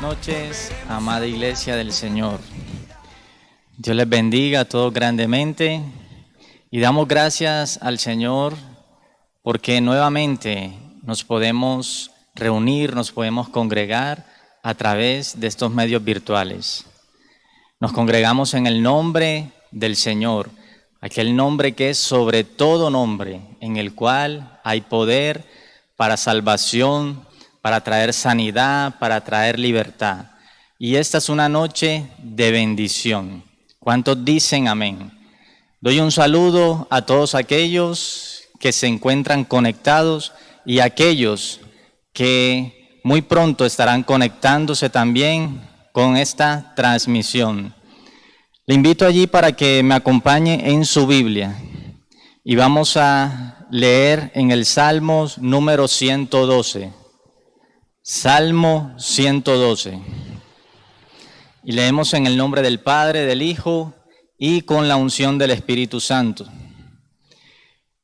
noches, amada Iglesia del Señor. Dios les bendiga a todos grandemente y damos gracias al Señor porque nuevamente nos podemos reunir, nos podemos congregar a través de estos medios virtuales. Nos congregamos en el nombre del Señor, aquel nombre que es sobre todo nombre, en el cual hay poder para salvación, para traer sanidad, para traer libertad. Y esta es una noche de bendición. ¿Cuántos dicen amén? Doy un saludo a todos aquellos que se encuentran conectados y a aquellos que muy pronto estarán conectándose también con esta transmisión. Le invito allí para que me acompañe en su Biblia y vamos a leer en el Salmos número 112. Salmo 112. Y leemos en el nombre del Padre, del Hijo y con la unción del Espíritu Santo.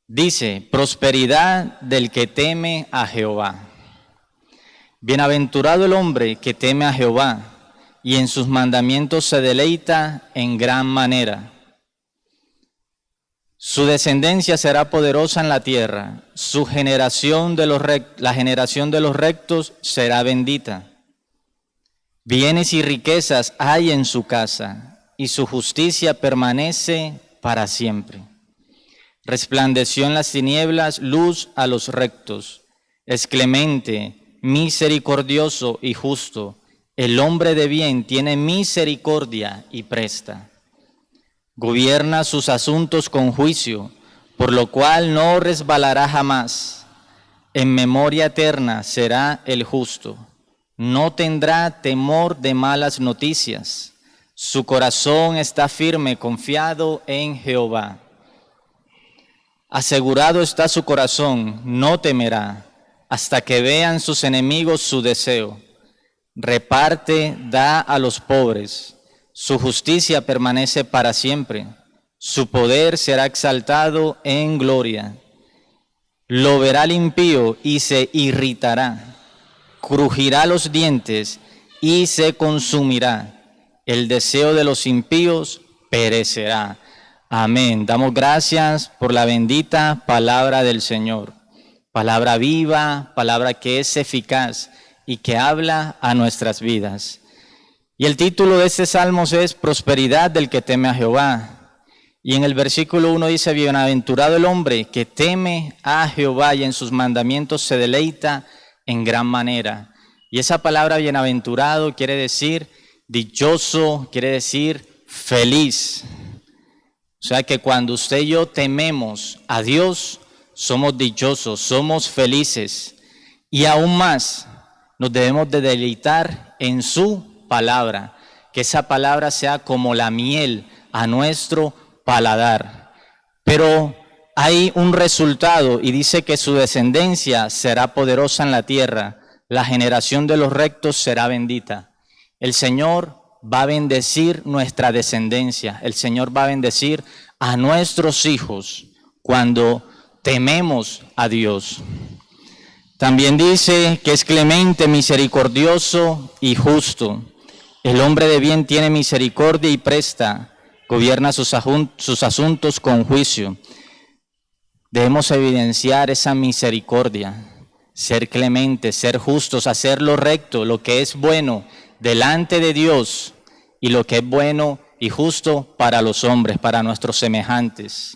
Dice: prosperidad del que teme a Jehová. Bienaventurado el hombre que teme a Jehová y en sus mandamientos se deleita en gran manera. Su descendencia será poderosa en la tierra, la generación de los rectos será bendita. Bienes y riquezas hay en su casa, y su justicia permanece para siempre. Resplandeció en las tinieblas luz a los rectos. Es clemente, misericordioso y justo. El hombre de bien tiene misericordia y presta. Gobierna sus asuntos con juicio, por lo cual no resbalará jamás. En memoria eterna será el justo. No tendrá temor de malas noticias. Su corazón está firme, confiado en Jehová. Asegurado está su corazón, no temerá, hasta que vean sus enemigos su deseo. Reparte, da a los pobres. Su justicia permanece para siempre. Su poder será exaltado en gloria. Lo verá el impío y se irritará. Crujirá los dientes y se consumirá. El deseo de los impíos perecerá. Amén. Damos gracias por la bendita palabra del Señor. Palabra viva, palabra que es eficaz y que habla a nuestras vidas. Y el título de este salmo es prosperidad del que teme a Jehová. Y en el versículo 1 dice: bienaventurado el hombre que teme a Jehová y en sus mandamientos se deleita en gran manera. Y esa palabra bienaventurado quiere decir dichoso, quiere decir feliz. O sea que cuando usted y yo tememos a Dios, somos dichosos, somos felices. Y aún más, nos debemos de deleitar en su palabra, que esa palabra sea como la miel a nuestro paladar. Pero hay un resultado y dice que su descendencia será poderosa en la tierra, la generación de los rectos será bendita. El Señor va a bendecir nuestra descendencia, el Señor va a bendecir a nuestros hijos cuando tememos a Dios. También dice que es clemente, misericordioso y justo. El hombre de bien tiene misericordia y presta, gobierna sus asuntos con juicio. Debemos evidenciar esa misericordia, ser clementes, ser justos, hacer lo recto, lo que es bueno delante de Dios y lo que es bueno y justo para los hombres, para nuestros semejantes.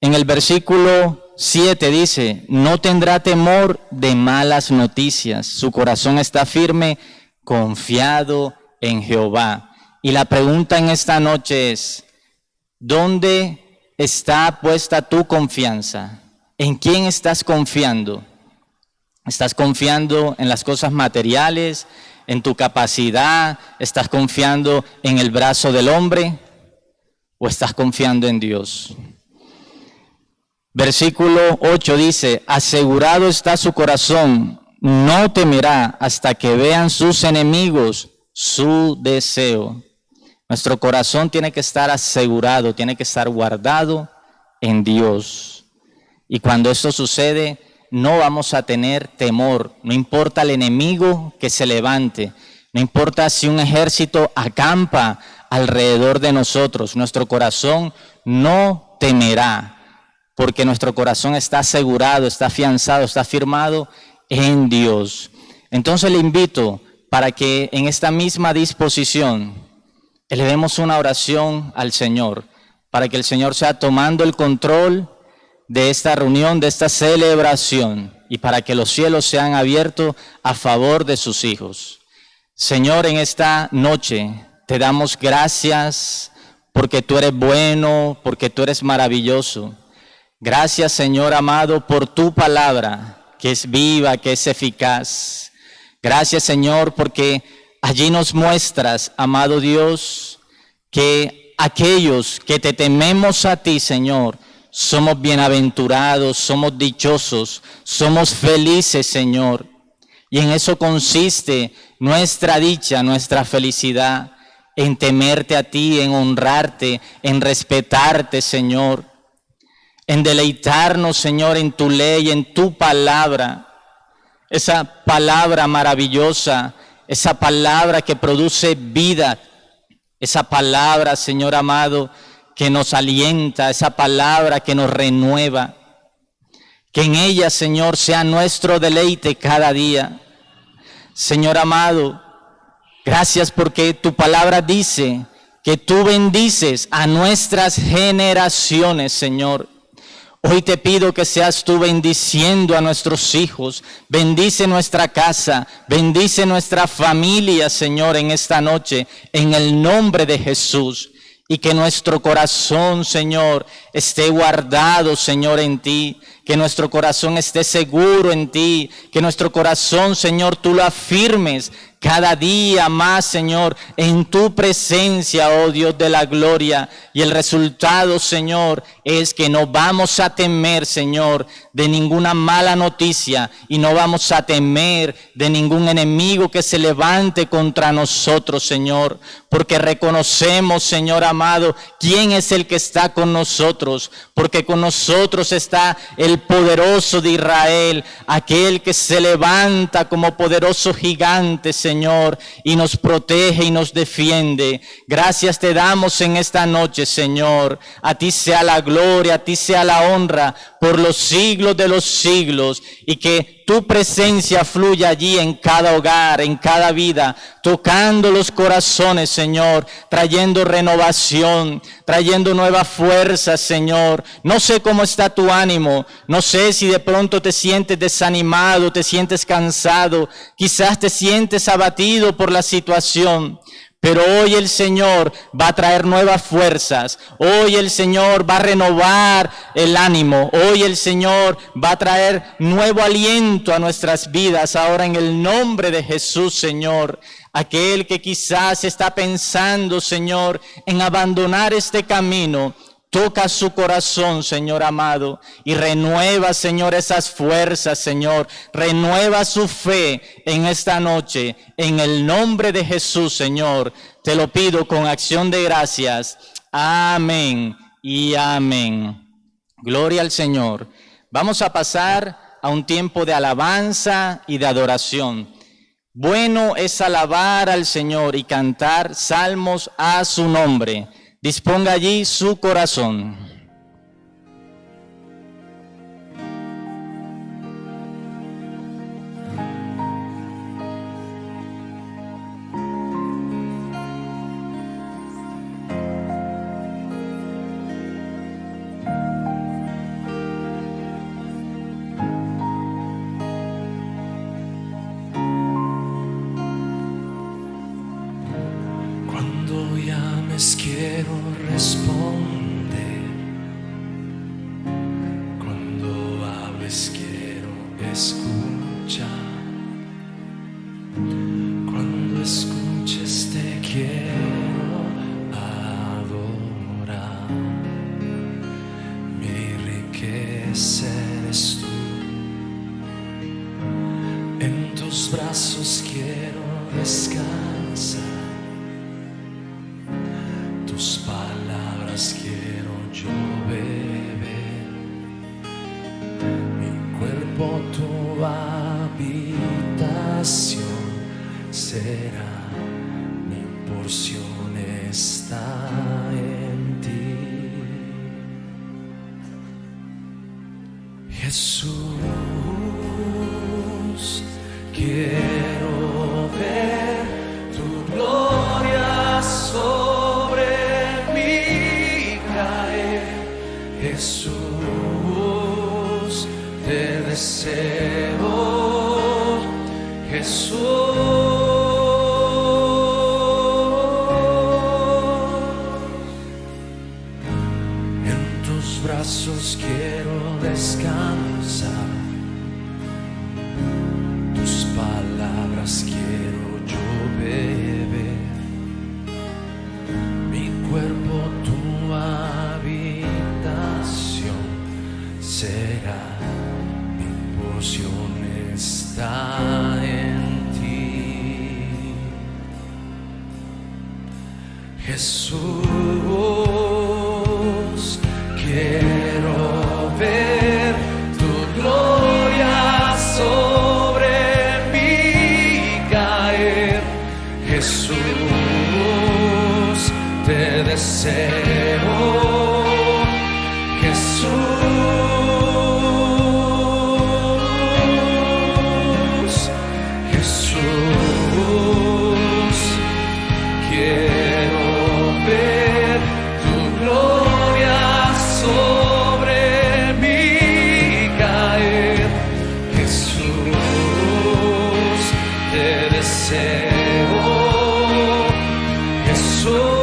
En el versículo 7 dice: no tendrá temor de malas noticias, su corazón está firme, confiado en Jehová. Y la pregunta en esta noche es: ¿dónde está puesta tu confianza? ¿En quién estás confiando? ¿Estás confiando en las cosas materiales, en tu capacidad? ¿Estás confiando en el brazo del hombre? ¿O estás confiando en Dios? Versículo 8 dice: asegurado está su corazón, no temerá hasta que vean sus enemigos su deseo. Nuestro corazón tiene que estar asegurado, tiene que estar guardado en Dios. Y cuando esto sucede, no vamos a tener temor, no importa el enemigo que se levante, No importa si un ejército acampa alrededor de nosotros, nuestro corazón no temerá, porque nuestro corazón está asegurado, está afianzado, está firmado en Dios. Entonces le invito para que en esta misma disposición elevemos una oración al Señor, para que el Señor sea tomando el control de esta reunión, de esta celebración, y para que los cielos sean abiertos a favor de sus hijos. Señor, en esta noche te damos gracias porque tú eres bueno, porque tú eres maravilloso. Gracias, Señor amado, por tu palabra, que es viva, que es eficaz. Gracias, Señor, porque allí nos muestras, amado Dios, que aquellos que te tememos a ti, Señor, somos bienaventurados, somos dichosos, somos felices, Señor. Y en eso consiste nuestra dicha, nuestra felicidad, en temerte a ti, en honrarte, en respetarte, Señor, en deleitarnos, Señor, en tu ley, en tu palabra, esa palabra maravillosa, esa palabra que produce vida, esa palabra, Señor amado, que nos alienta, esa palabra que nos renueva. Que en ella, Señor, sea nuestro deleite cada día. Señor amado, gracias porque tu palabra dice que tú bendices a nuestras generaciones, Señor. Hoy te pido que seas tú bendiciendo a nuestros hijos, bendice nuestra casa, bendice nuestra familia, Señor, en esta noche, en el nombre de Jesús. Y que nuestro corazón, Señor, esté guardado, Señor, en ti. Que nuestro corazón esté seguro en ti. Que nuestro corazón, Señor, tú lo afirmes cada día más, Señor, en tu presencia, oh Dios de la gloria. Y el resultado, Señor, es que no vamos a temer, Señor, de ninguna mala noticia. Y no vamos a temer de ningún enemigo que se levante contra nosotros, Señor. Porque reconocemos, Señor amado, quién es el que está con nosotros. Porque con nosotros está el poderoso de Israel, aquel que se levanta como poderoso gigante, Señor, y nos protege y nos defiende. Gracias te damos en esta noche, Señor. A ti sea la gloria, a ti sea la honra por los siglos de los siglos, y que tu presencia fluya allí en cada hogar, en cada vida, tocando los corazones, Señor, trayendo renovación, trayendo nueva fuerza, Señor. No sé cómo está tu ánimo, no sé si de pronto te sientes desanimado, te sientes cansado, quizás te sientes abatido por la situación. Pero hoy el Señor va a traer nuevas fuerzas, hoy el Señor va a renovar el ánimo, hoy el Señor va a traer nuevo aliento a nuestras vidas, ahora en el nombre de Jesús, Señor. Aquel que quizás está pensando, Señor, en abandonar este camino, toca su corazón, Señor amado, y renueva, Señor, esas fuerzas, Señor. Renueva su fe en esta noche. En el nombre de Jesús, Señor, te lo pido con acción de gracias. Amén y amén. Gloria al Señor. Vamos a pasar a un tiempo de alabanza y de adoración. Bueno es alabar al Señor y cantar salmos a su nombre. Disponga allí su corazón. Cuando llames quiero responder, cuando hables quiero escuchar, cuando escuches te quiero adorar. Mi riqueza eres tú, en tus brazos quiero descansar. Tus palabras quiero yo beber, mi cuerpo tu habitación será, mi porción está en ti. Jesús, quiero ver tu gloria sobre mí caer. Jesús, te deseo. Jesús, en tus brazos quiero descansar, tus palabras quiero yo beber, mi cuerpo tu habitación será, mi porción está en ti. Jesús, quiero ver tu gloria sobre mí caer. Jesús, te deseo. Jesús, Jesús, quiero ver tu gloria sobre mí caer. Jesús, te deseo. Jesús.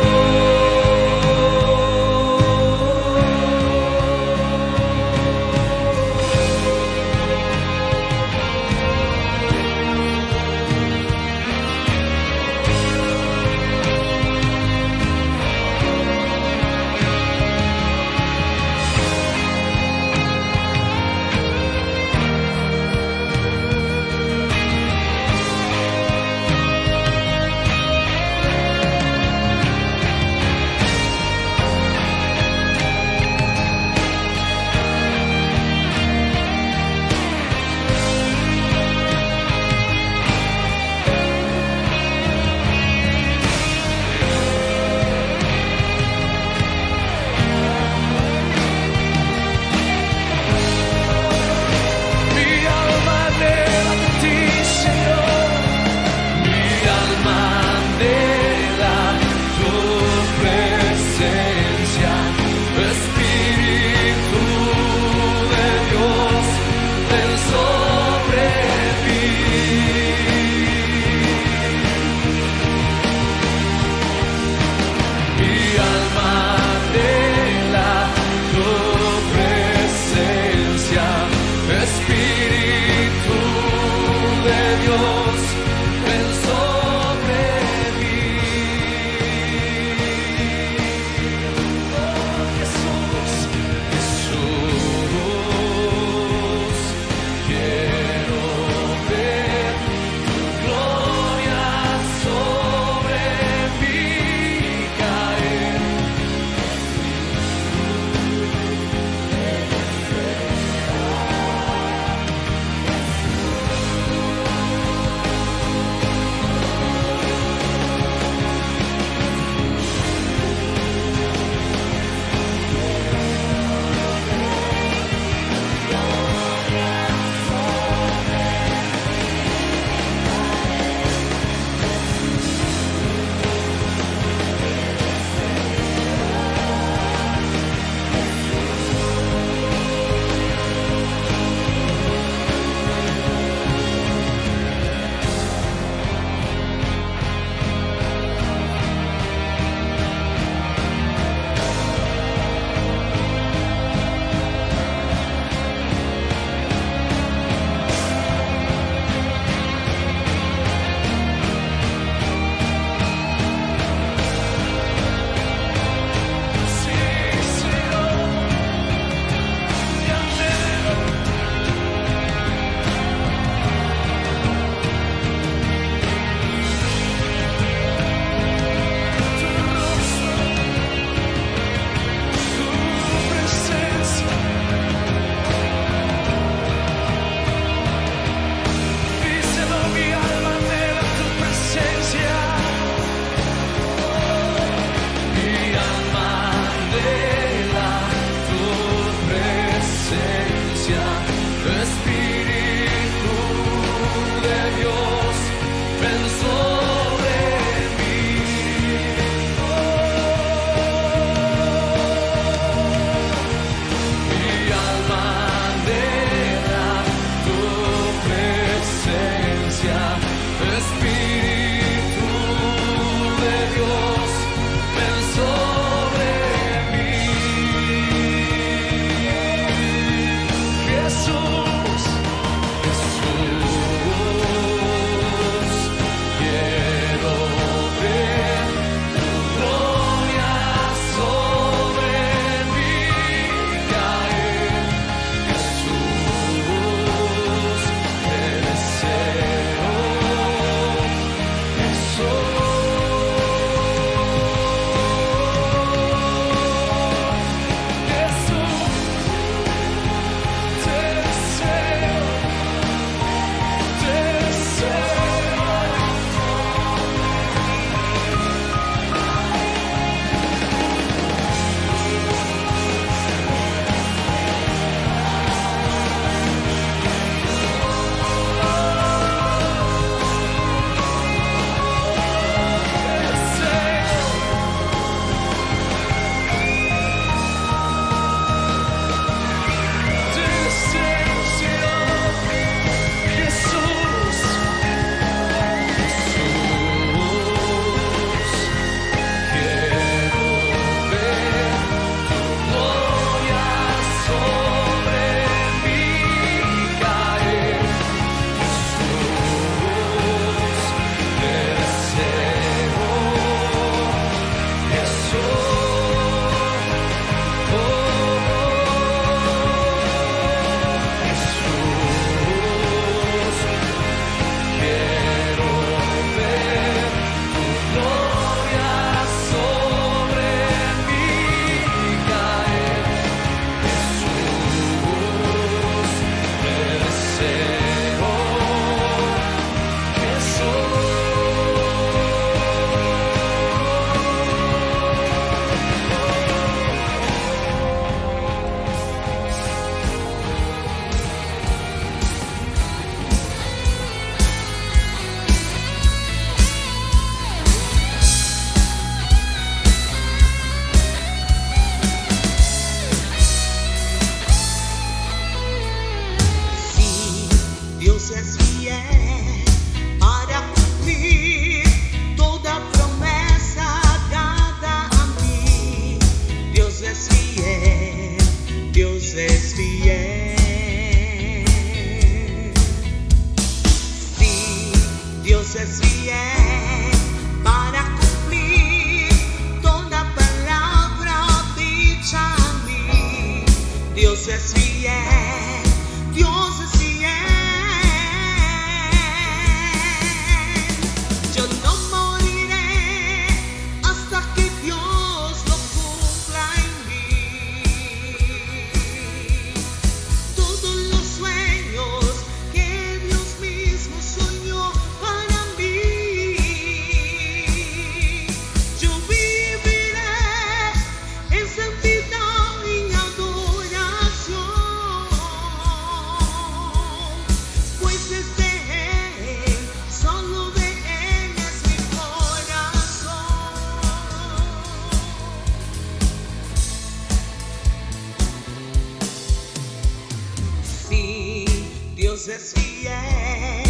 Dios es fiel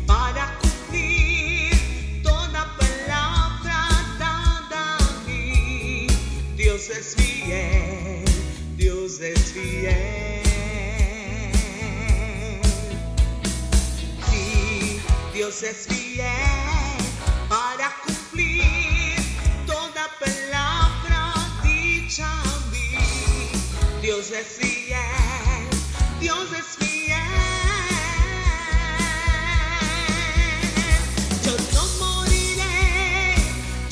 para cumplir toda palabra dada a mí. Dios es fiel, Dios es fiel. Sí, Dios es fiel para cumplir toda palabra dicha a mí. Dios es fiel, Dios es fiel. Yo no moriré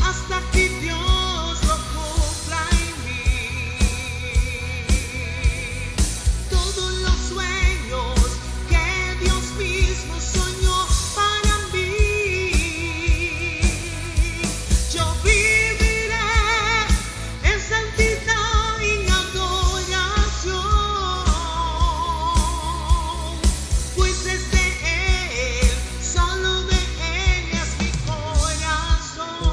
hasta que Dios lo cumpla en mí. Todos los sueños que Dios mismo soñó para mí, yo viviré en santidad y adoración, pues es de Él, solo de Él es mi corazón.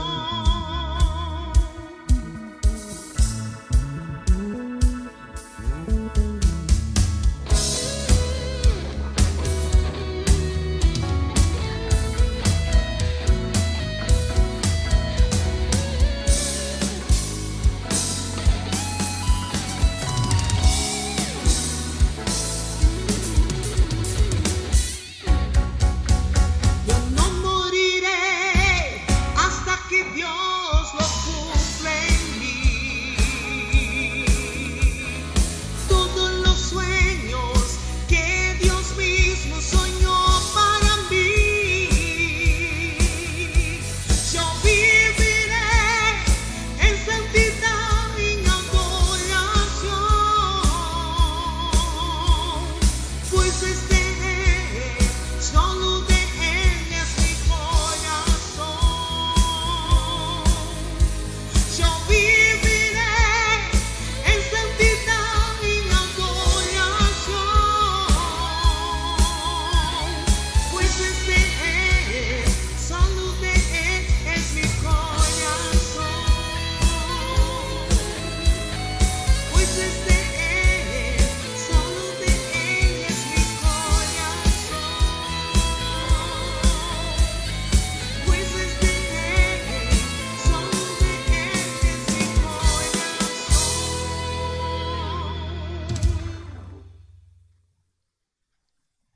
Yo no moriré hasta que Dios lo cumpla en mí. Todos los sueños que Dios mismo soñó para mí, yo viviré en santidad y adoración, pues es de Él, solo de Él es mi corazón. Yo viviré en santidad y adoración, pues es de Él, solo de Él es mi corazón. Pues es de Él, solo de Él es mi corazón. Pues es de Él, solo de Él es mi corazón.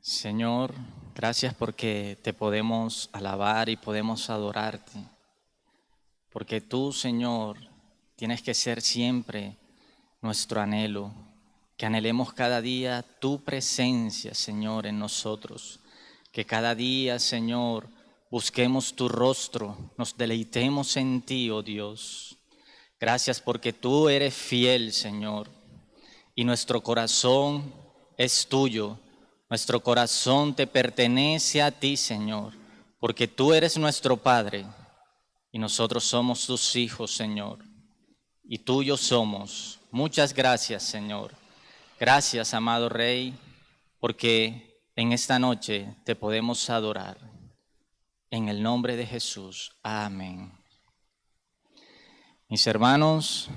Señor, gracias porque te podemos alabar y podemos adorarte. Porque tú, Señor, tienes que ser siempre nuestro anhelo. Que anhelemos cada día tu presencia, Señor, en nosotros. Que cada día, Señor, busquemos tu rostro, nos deleitemos en ti, oh Dios. Gracias porque tú eres fiel, Señor, y nuestro corazón es tuyo. Nuestro corazón te pertenece a ti, Señor, porque tú eres nuestro Padre y nosotros somos tus hijos, Señor, y tuyos somos. Muchas gracias, Señor. Gracias, amado Rey, porque en esta noche te podemos adorar. En el nombre de Jesús. Amén. Mis hermanos,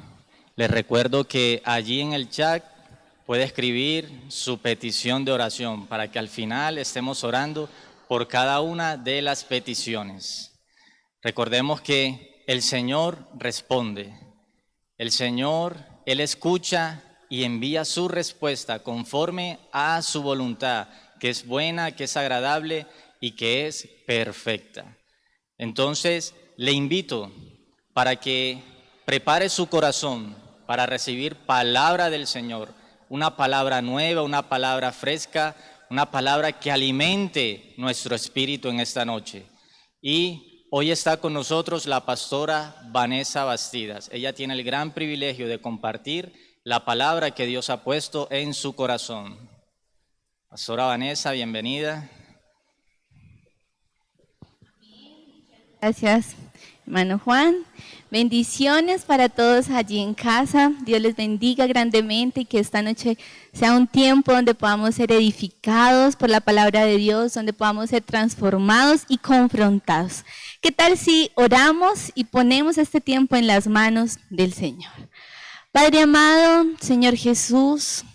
les recuerdo que allí en el chat puede escribir su petición de oración para que al final estemos orando por cada una de las peticiones. Recordemos que el Señor responde. El Señor, Él escucha y envía su respuesta conforme a su voluntad, que es buena, que es agradable y que es perfecta. Entonces, le invito para que prepare su corazón para recibir palabra del Señor, una palabra nueva, una palabra fresca, una palabra que alimente nuestro espíritu en esta noche. Y hoy está con nosotros la pastora Vanessa Bastidas. Ella tiene el gran privilegio de compartir la palabra que Dios ha puesto en su corazón. Pastora Vanessa, bienvenida. Gracias, hermano Juan. Bendiciones para todos allí en casa. Dios les bendiga grandemente y que esta noche sea un tiempo donde podamos ser edificados por la palabra de Dios, donde podamos ser transformados y confrontados. ¿Qué tal si oramos y ponemos este tiempo en las manos del Señor? Padre amado, Señor Jesús,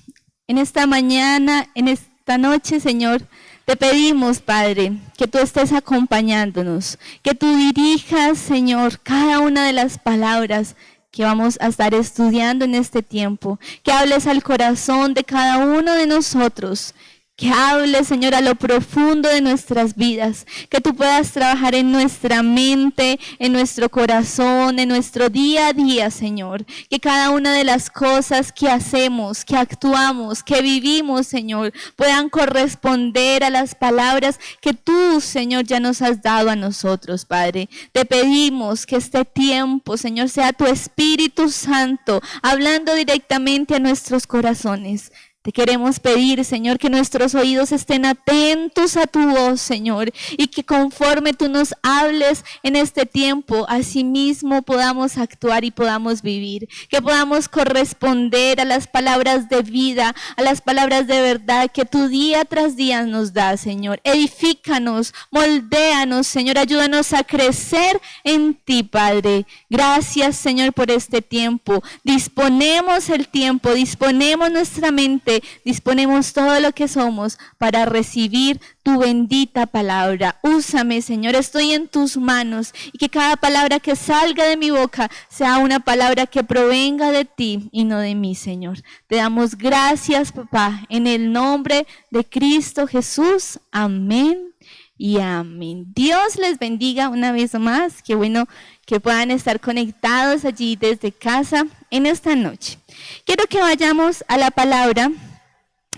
en esta mañana, en esta noche, Señor, Te pedimos, Padre, que tú estés acompañándonos, que tú dirijas, Señor, cada una de las palabras que vamos a estar estudiando en este tiempo, que hables al corazón de cada uno de nosotros, que hables, Señor, a lo profundo de nuestras vidas, que tú puedas trabajar en nuestra mente, en nuestro corazón, en nuestro día a día, Señor, que cada una de las cosas que hacemos, que actuamos, que vivimos, Señor, puedan corresponder a las palabras que tú, Señor, ya nos has dado a nosotros, Padre. Te pedimos que este tiempo, Señor, sea tu Espíritu Santo hablando directamente a nuestros corazones. Te queremos pedir, Señor, que nuestros oídos estén atentos a tu voz, Señor, y que conforme tú nos hables en este tiempo, asimismo podamos actuar y podamos vivir, que podamos corresponder a las palabras de vida, a las palabras de verdad que tú día tras día nos das, Señor. Edifícanos, moldéanos, Señor, ayúdanos a crecer en ti, Padre. Gracias, Señor, por este tiempo. Disponemos el tiempo, disponemos nuestra mente, disponemos todo lo que somos para recibir tu bendita palabra. Úsame, Señor, estoy en tus manos, y que cada palabra que salga de mi boca sea una palabra que provenga de ti y no de mí, Señor. Te damos gracias, papá, en el nombre de Cristo Jesús. Amén y amén. Dios les bendiga una vez más. Qué bueno que puedan estar conectados allí desde casa en esta noche. Quiero que vayamos a la palabra,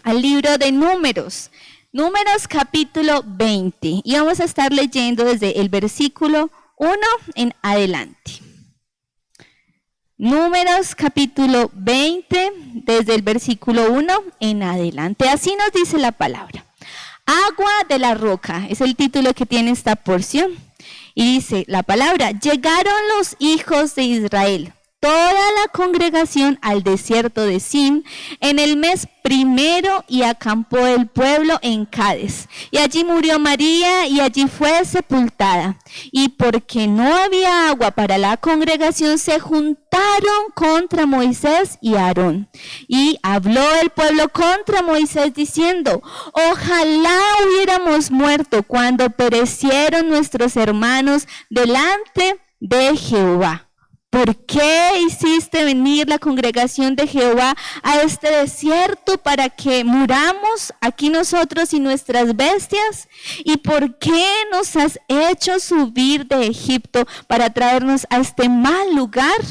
al libro de Números, Números capítulo 20, y vamos a estar leyendo desde el versículo 1 en adelante. Números capítulo 20, desde el versículo 1 en adelante. Así nos dice la palabra. Agua de la roca es el título que tiene esta porción. Y dice la palabra: llegaron los hijos de Israel, toda la congregación, al desierto de Sin en el mes primero, y acampó el pueblo en Cades. Y allí murió María, y allí fue sepultada. Y porque no había agua para la congregación, se juntaron contra Moisés y Aarón. Y habló el pueblo contra Moisés diciendo: ojalá hubiéramos muerto cuando perecieron nuestros hermanos delante de Jehová. ¿Por qué hiciste venir la congregación de Jehová a este desierto para que muramos aquí nosotros y nuestras bestias? ¿Y por qué nos has hecho subir de Egipto para traernos a este mal lugar?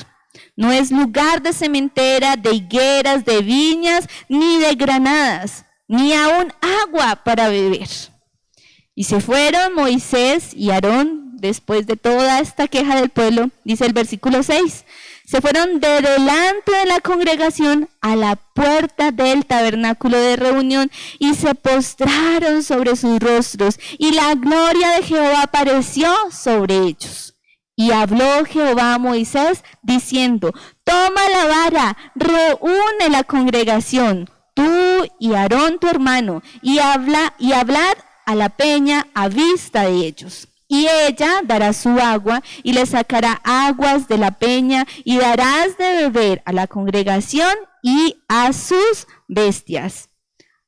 No es lugar de sementera, de higueras, de viñas, ni de granadas, ni aún agua para beber. Y se fueron Moisés y Aarón después de toda esta queja del pueblo, dice el versículo 6, se fueron de delante de la congregación a la puerta del tabernáculo de reunión y se postraron sobre sus rostros, y la gloria de Jehová apareció sobre ellos. Y habló Jehová a Moisés diciendo: toma la vara, reúne la congregación, tú y Aarón tu hermano, y hablad a la peña a vista de ellos. Y ella dará su agua, y le sacará aguas de la peña, y darás de beber a la congregación y a sus bestias.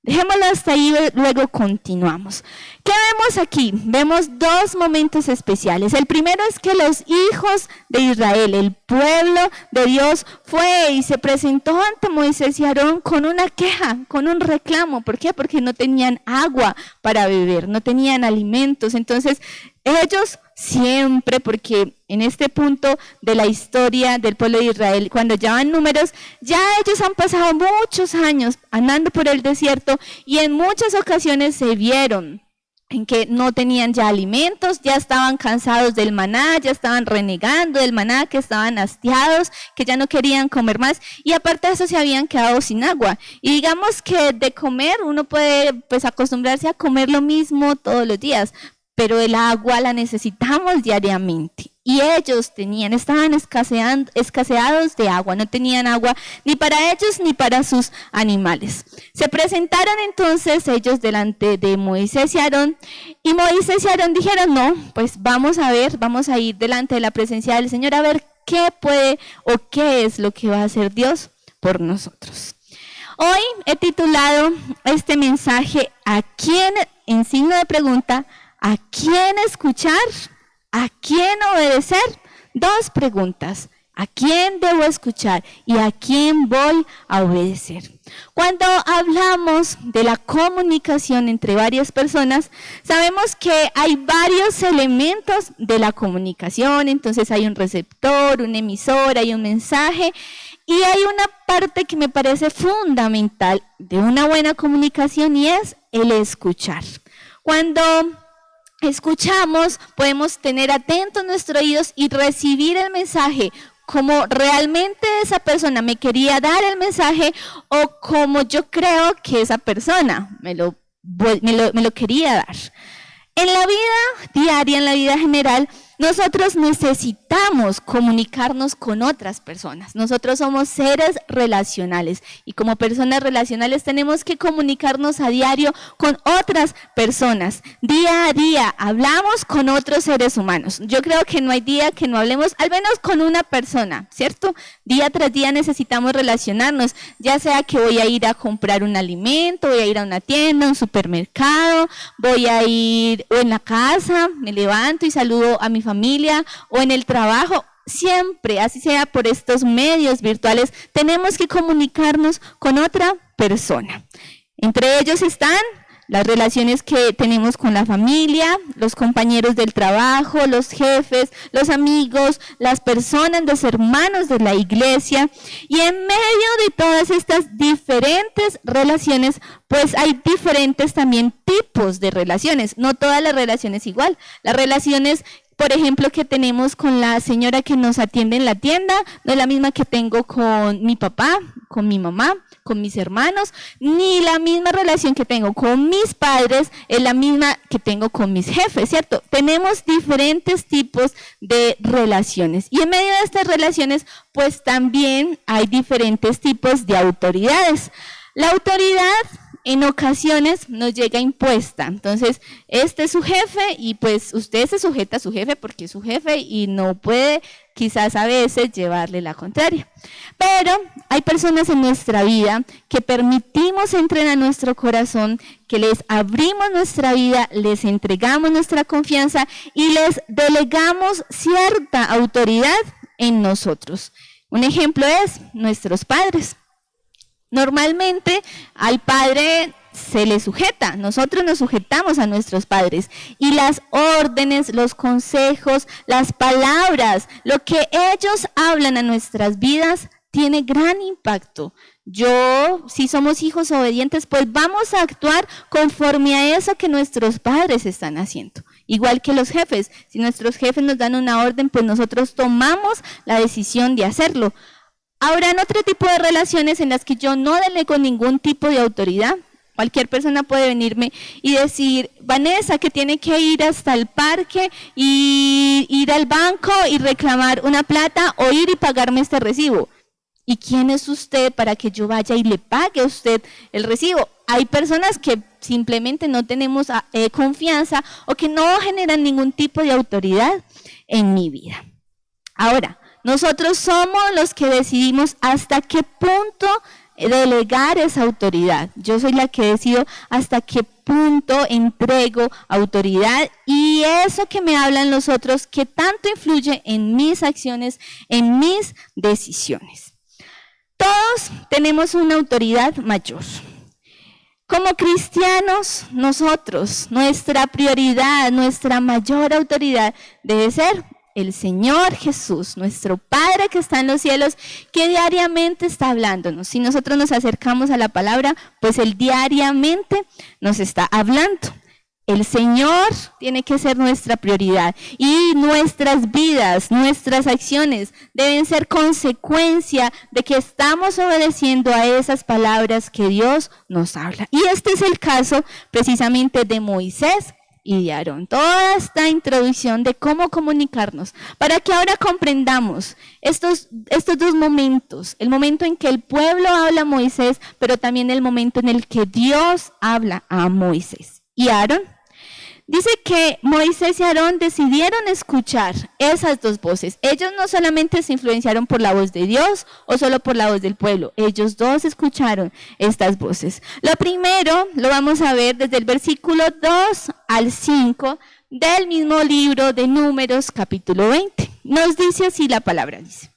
Dejémoslo hasta ahí, luego continuamos. ¿Qué vemos aquí? Vemos dos momentos especiales. El primero es que los hijos de Israel, el pueblo de Dios, fue y se presentó ante Moisés y Aarón con una queja, con un reclamo. ¿Por qué? Porque no tenían agua para beber, no tenían alimentos. Entonces, ellos siempre, porque en este punto de la historia del pueblo de Israel, cuando ya van Números, ya ellos han pasado muchos años andando por el desierto, y en muchas ocasiones se vieron en que no tenían ya alimentos, ya estaban cansados del maná, ya estaban renegando del maná, que estaban hastiados, que ya no querían comer más, y aparte de eso se habían quedado sin agua. Y digamos que de comer uno puede pues acostumbrarse a comer lo mismo todos los días, pero el agua la necesitamos diariamente. Y ellos estaban escaseados de agua, no tenían agua ni para ellos ni para sus animales. Se presentaron entonces ellos delante de Moisés y Aarón, y Moisés y Aarón dijeron: no, pues vamos a ir delante de la presencia del Señor a ver qué puede o qué es lo que va a hacer Dios por nosotros. Hoy he titulado este mensaje: ¿a quién en signo de pregunta, ¿a quién escuchar? ¿A quién obedecer? Dos preguntas. ¿A quién debo escuchar y a quién voy a obedecer? Cuando hablamos de la comunicación entre varias personas, sabemos que hay varios elementos de la comunicación. Entonces hay un receptor, un emisor, hay un mensaje. Y hay una parte que me parece fundamental de una buena comunicación y es el escuchar. Cuando escuchamos, podemos tener atentos nuestros oídos y recibir el mensaje como realmente esa persona me quería dar el mensaje o como yo creo que esa persona me lo quería dar. En la vida diaria, en la vida general, nosotros necesitamos comunicarnos con otras personas. Nosotros somos seres relacionales y como personas relacionales tenemos que comunicarnos a diario con otras personas. Día a día hablamos con otros seres humanos. Yo creo que no hay día que no hablemos al menos con una persona, ¿cierto? Día tras día necesitamos relacionarnos, ya sea que voy a ir a comprar un alimento, voy a ir a una tienda, un supermercado, voy a ir o en la casa, me levanto y saludo a mi familia o en el trabajo, siempre, así sea por estos medios virtuales, tenemos que comunicarnos con otra persona. Entre ellos están las relaciones que tenemos con la familia, los compañeros del trabajo, los jefes, los amigos, las personas, los hermanos de la iglesia. Y en medio de todas estas diferentes relaciones, pues hay diferentes también tipos de relaciones. No todas las relaciones igual. Las relaciones, por ejemplo, que tenemos con la señora que nos atiende en la tienda, no es la misma que tengo con mi papá, con mi mamá, con mis hermanos, ni la misma relación que tengo con mis padres es la misma que tengo con mis jefes, ¿cierto? Tenemos diferentes tipos de relaciones y en medio de estas relaciones, pues también hay diferentes tipos de autoridades. La autoridad en ocasiones nos llega impuesta. Entonces, este es su jefe y pues usted se sujeta a su jefe porque es su jefe y no puede quizás a veces llevarle la contraria. Pero hay personas en nuestra vida que permitimos entren a nuestro corazón, que les abrimos nuestra vida, les entregamos nuestra confianza y les delegamos cierta autoridad en nosotros. Un ejemplo es nuestros padres. Normalmente al padre se le sujeta, nosotros nos sujetamos a nuestros padres y las órdenes, los consejos, las palabras, lo que ellos hablan a nuestras vidas tiene gran impacto. Si somos hijos obedientes, pues vamos a actuar conforme a eso que nuestros padres están haciendo. Igual que los jefes, si nuestros jefes nos dan una orden, pues nosotros tomamos la decisión de hacerlo. Habrán otro tipo de relaciones en las que yo no delego ningún tipo de autoridad. Cualquier persona puede venirme y decir, Vanessa, que tiene que ir hasta el parque y ir al banco y reclamar una plata o ir y pagarme este recibo. ¿Y quién es usted para que yo vaya y le pague a usted el recibo? Hay personas que simplemente no tenemos confianza o que no generan ningún tipo de autoridad en mi vida. Ahora, nosotros somos los que decidimos hasta qué punto delegar esa autoridad. Yo soy la que decido hasta qué punto entrego autoridad y eso que me hablan los otros, que tanto influye en mis acciones, en mis decisiones. Todos tenemos una autoridad mayor. Como cristianos, nosotros, nuestra prioridad, nuestra mayor autoridad debe ser el Señor Jesús, nuestro Padre que está en los cielos, que diariamente está hablándonos. Si nosotros nos acercamos a la palabra, pues Él diariamente nos está hablando. El Señor tiene que ser nuestra prioridad y nuestras vidas, nuestras acciones deben ser consecuencia de que estamos obedeciendo a esas palabras que Dios nos habla. Y este es el caso precisamente de Moisés y de Aarón. Toda esta introducción de cómo comunicarnos, para que ahora comprendamos estos dos momentos, el momento en que el pueblo habla a Moisés, pero también el momento en el que Dios habla a Moisés y Aarón. Dice que Moisés y Aarón decidieron escuchar esas dos voces. Ellos no solamente se influenciaron por la voz de Dios o solo por la voz del pueblo. Ellos dos escucharon estas voces. Lo primero lo vamos a ver desde el versículo 2 al 5 del mismo libro de Números, capítulo 20. Nos dice así la palabra, dice.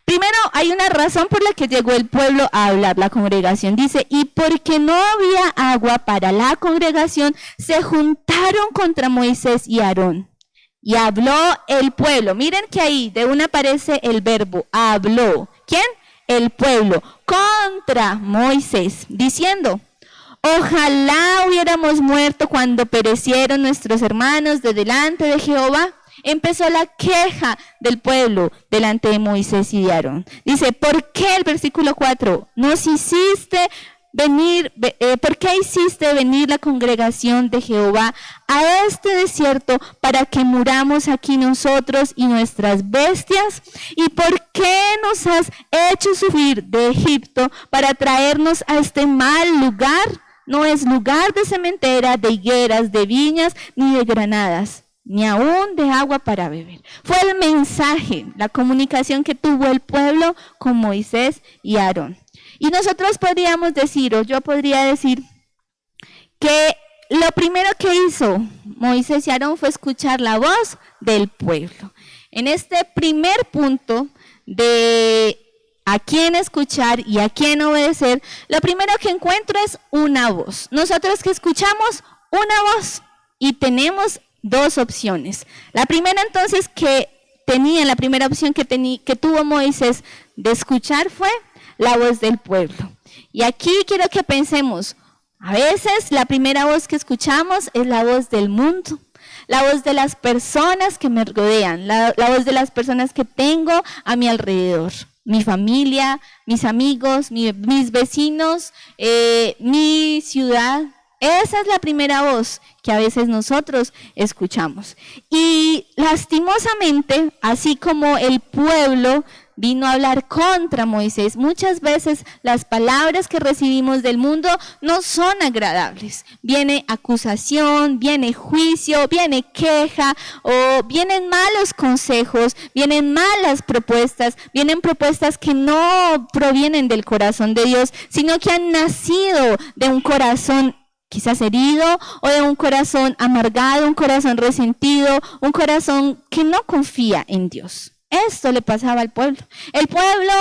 Primero, hay una razón por la que llegó el pueblo a hablar, la congregación. Dice, y porque no había agua para la congregación, se juntaron contra Moisés y Aarón. Y habló el pueblo. Miren que ahí de una aparece el verbo, habló. ¿Quién? El pueblo. Contra Moisés, diciendo, ojalá hubiéramos muerto cuando perecieron nuestros hermanos de delante de Jehová. Empezó la queja del pueblo delante de Moisés y de Aarón. Dice, ¿por qué el versículo 4? Nos hiciste venir, ¿por qué hiciste venir la congregación de Jehová a este desierto para que muramos aquí nosotros y nuestras bestias? ¿Y por qué nos has hecho subir de Egipto para traernos a este mal lugar? No es lugar de sementera, de higueras, de viñas, ni de granadas, ni aún de agua para beber. Fue el mensaje, la comunicación que tuvo el pueblo con Moisés y Aarón. Y nosotros podríamos decir, o yo podría decir, que lo primero que hizo Moisés y Aarón fue escuchar la voz del pueblo. En este primer punto de a quién escuchar y a quién obedecer, lo primero que encuentro es una voz. Nosotros que escuchamos una voz y tenemos dos opciones. La primera entonces la primera opción que tuvo Moisés de escuchar fue la voz del pueblo. Y aquí quiero que pensemos, a veces la primera voz que escuchamos es la voz del mundo, la voz de las personas que me rodean, la voz de las personas que tengo a mi alrededor. Mi familia, mis amigos, mis vecinos, mi ciudad. Esa es la primera voz que a veces nosotros escuchamos. Y lastimosamente, así como el pueblo vino a hablar contra Moisés, muchas veces las palabras que recibimos del mundo no son agradables. Viene acusación, viene juicio, viene queja, o vienen malos consejos, vienen malas propuestas, vienen propuestas que no provienen del corazón de Dios, sino que han nacido de un corazón quizás herido, o de un corazón amargado, un corazón resentido, un corazón que no confía en Dios. Esto le pasaba al pueblo. El pueblo,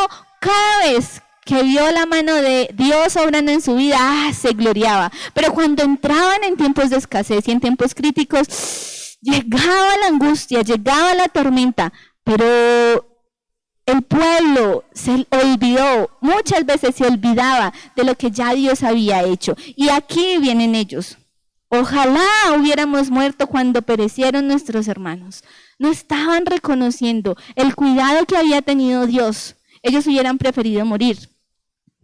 cada vez que vio la mano de Dios obrando en su vida, se gloriaba. Pero cuando entraban en tiempos de escasez y en tiempos críticos, llegaba la angustia, llegaba la tormenta, pero el pueblo se olvidó, muchas veces se olvidaba de lo que ya Dios había hecho. Y aquí vienen ellos. Ojalá hubiéramos muerto cuando perecieron nuestros hermanos. No estaban reconociendo el cuidado que había tenido Dios. Ellos hubieran preferido morir.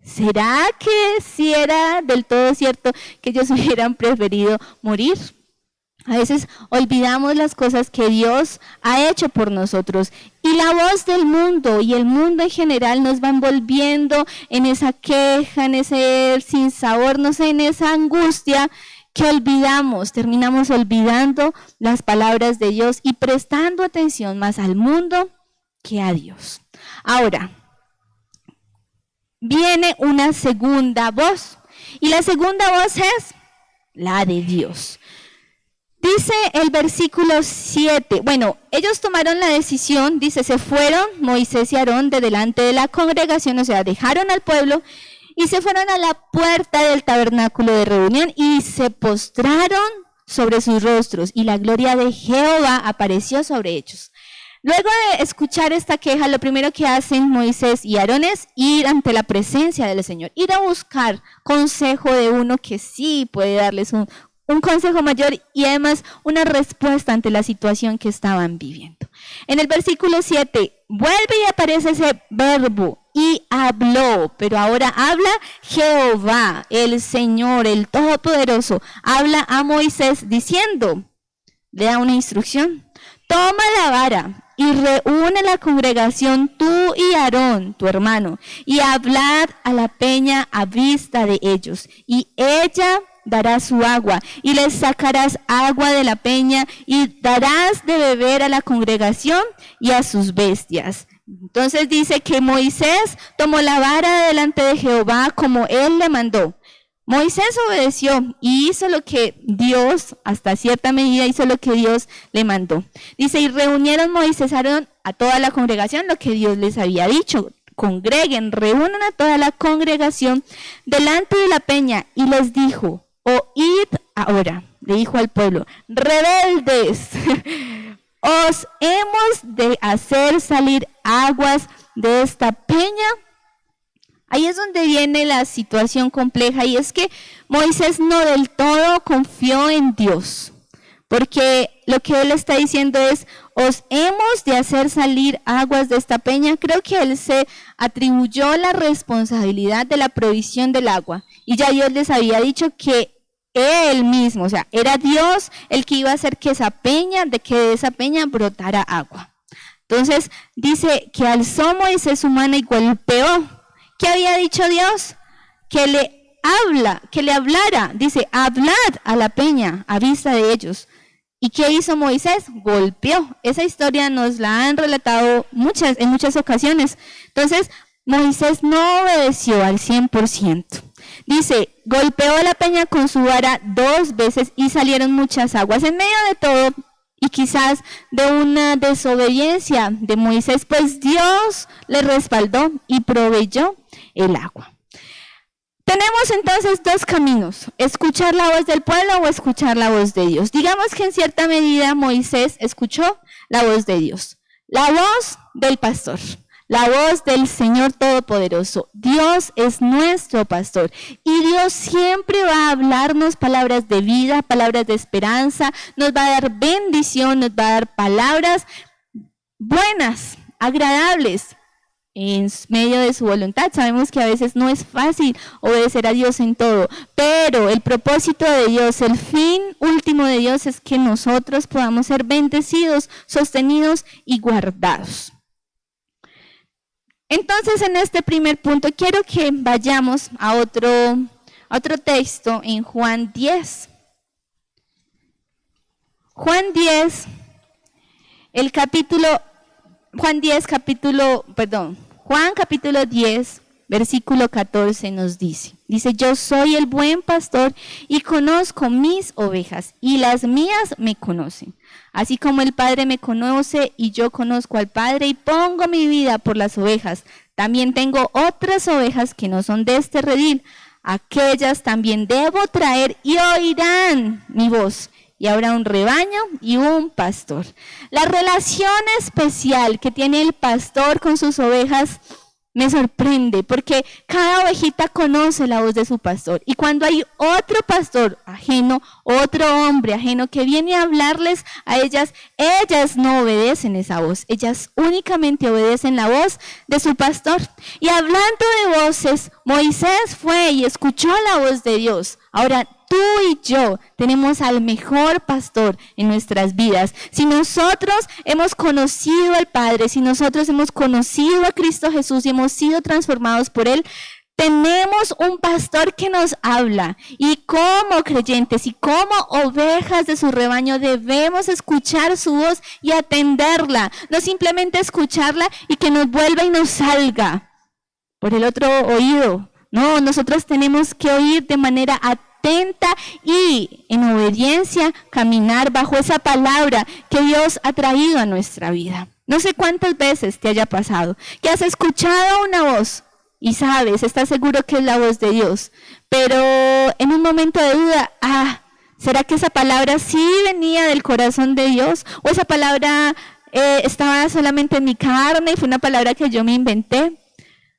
¿Será que sí era del todo cierto que ellos hubieran preferido morir? A veces olvidamos las cosas que Dios ha hecho por nosotros. Y la voz del mundo y el mundo en general nos va envolviendo en esa queja, en ese sinsabor, no sé, en esa angustia que olvidamos. Terminamos olvidando las palabras de Dios y prestando atención más al mundo que a Dios. Ahora, viene una segunda voz. Y la segunda voz es la de Dios. Dice el versículo 7, bueno, ellos tomaron la decisión, dice, se fueron Moisés y Aarón de delante de la congregación, o sea, dejaron al pueblo y se fueron a la puerta del tabernáculo de reunión y se postraron sobre sus rostros y la gloria de Jehová apareció sobre ellos. Luego de escuchar esta queja, lo primero que hacen Moisés y Aarón es ir ante la presencia del Señor, ir a buscar consejo de uno que sí puede darles un consejo mayor y además una respuesta ante la situación que estaban viviendo. En el versículo 7 vuelve y aparece ese verbo, y habló, pero ahora habla Jehová, el Señor, el Todopoderoso, habla a Moisés diciendo, le da una instrucción, toma la vara y reúne la congregación tú y Aarón, tu hermano, y hablad a la peña a vista de ellos, y ella darás su agua, y les sacarás agua de la peña, y darás de beber a la congregación y a sus bestias. Entonces dice que Moisés tomó la vara delante de Jehová como él le mandó. Moisés obedeció y hizo lo que Dios, hasta cierta medida hizo lo que Dios le mandó. Dice, y reunieron Moisés y Aarón a toda la congregación, lo que Dios les había dicho. Congreguen, reúnan a toda la congregación delante de la peña, y les dijo, oíd ahora, le dijo al pueblo, rebeldes, os hemos de hacer salir aguas de esta peña. Ahí es donde viene la situación compleja, y es que Moisés no del todo confió en Dios, porque lo que él está diciendo es, os hemos de hacer salir aguas de esta peña. Creo que él se atribuyó la responsabilidad de la provisión del agua, y ya Dios les había dicho que él mismo, o sea, era Dios el que iba a hacer que de esa peña brotara agua. Entonces dice que alzó Moisés su mano y golpeó. ¿Qué había dicho Dios? Que le hablara. Dice, hablad a la peña a vista de ellos. ¿Y qué hizo Moisés? Golpeó. Esa historia nos la han relatado en muchas ocasiones. Entonces, Moisés no obedeció al 100%. Dice, golpeó la peña con su vara 2 veces y salieron muchas aguas. En medio de todo, y quizás de una desobediencia de Moisés, pues Dios le respaldó y proveyó el agua. Tenemos entonces 2 caminos: escuchar la voz del pueblo o escuchar la voz de Dios. Digamos que en cierta medida Moisés escuchó la voz de Dios, la voz del pastor, la voz del Señor Todopoderoso. Dios es nuestro pastor y Dios siempre va a hablarnos palabras de vida, palabras de esperanza, nos va a dar bendición, nos va a dar palabras buenas, agradables, en medio de su voluntad. Sabemos que a veces no es fácil obedecer a Dios en todo, pero el propósito de Dios, el fin último de Dios es que nosotros podamos ser bendecidos, sostenidos y guardados. Entonces, en este primer punto quiero que vayamos a otro texto en Juan 10. Juan 10, Juan capítulo 10, versículo 14 nos dice, yo soy el buen pastor y conozco mis ovejas y las mías me conocen. Así como el Padre me conoce y yo conozco al Padre y pongo mi vida por las ovejas, también tengo otras ovejas que no son de este redil. Aquellas también debo traer y oirán mi voz. Y habrá un rebaño y un pastor. La relación especial que tiene el pastor con sus ovejas me sorprende, porque cada ovejita conoce la voz de su pastor. Y cuando hay otro pastor ajeno, otro hombre ajeno que viene a hablarles a ellas, ellas no obedecen esa voz. Ellas únicamente obedecen la voz de su pastor. Y hablando de voces, Moisés fue y escuchó la voz de Dios. Ahora, tú y yo tenemos al mejor pastor en nuestras vidas. Si nosotros hemos conocido al Padre, si nosotros hemos conocido a Cristo Jesús y hemos sido transformados por Él, tenemos un pastor que nos habla. Y como creyentes y como ovejas de su rebaño debemos escuchar su voz y atenderla. No simplemente escucharla y que nos vuelva y nos salga por el otro oído. No, nosotros tenemos que oír de manera atenta y en obediencia caminar bajo esa palabra que Dios ha traído a nuestra vida. No sé cuántas veces te haya pasado que has escuchado una voz y sabes, estás seguro que es la voz de Dios, pero en un momento de duda, ¿será que esa palabra sí venía del corazón de Dios? ¿O esa palabra estaba solamente en mi carne y fue una palabra que yo me inventé?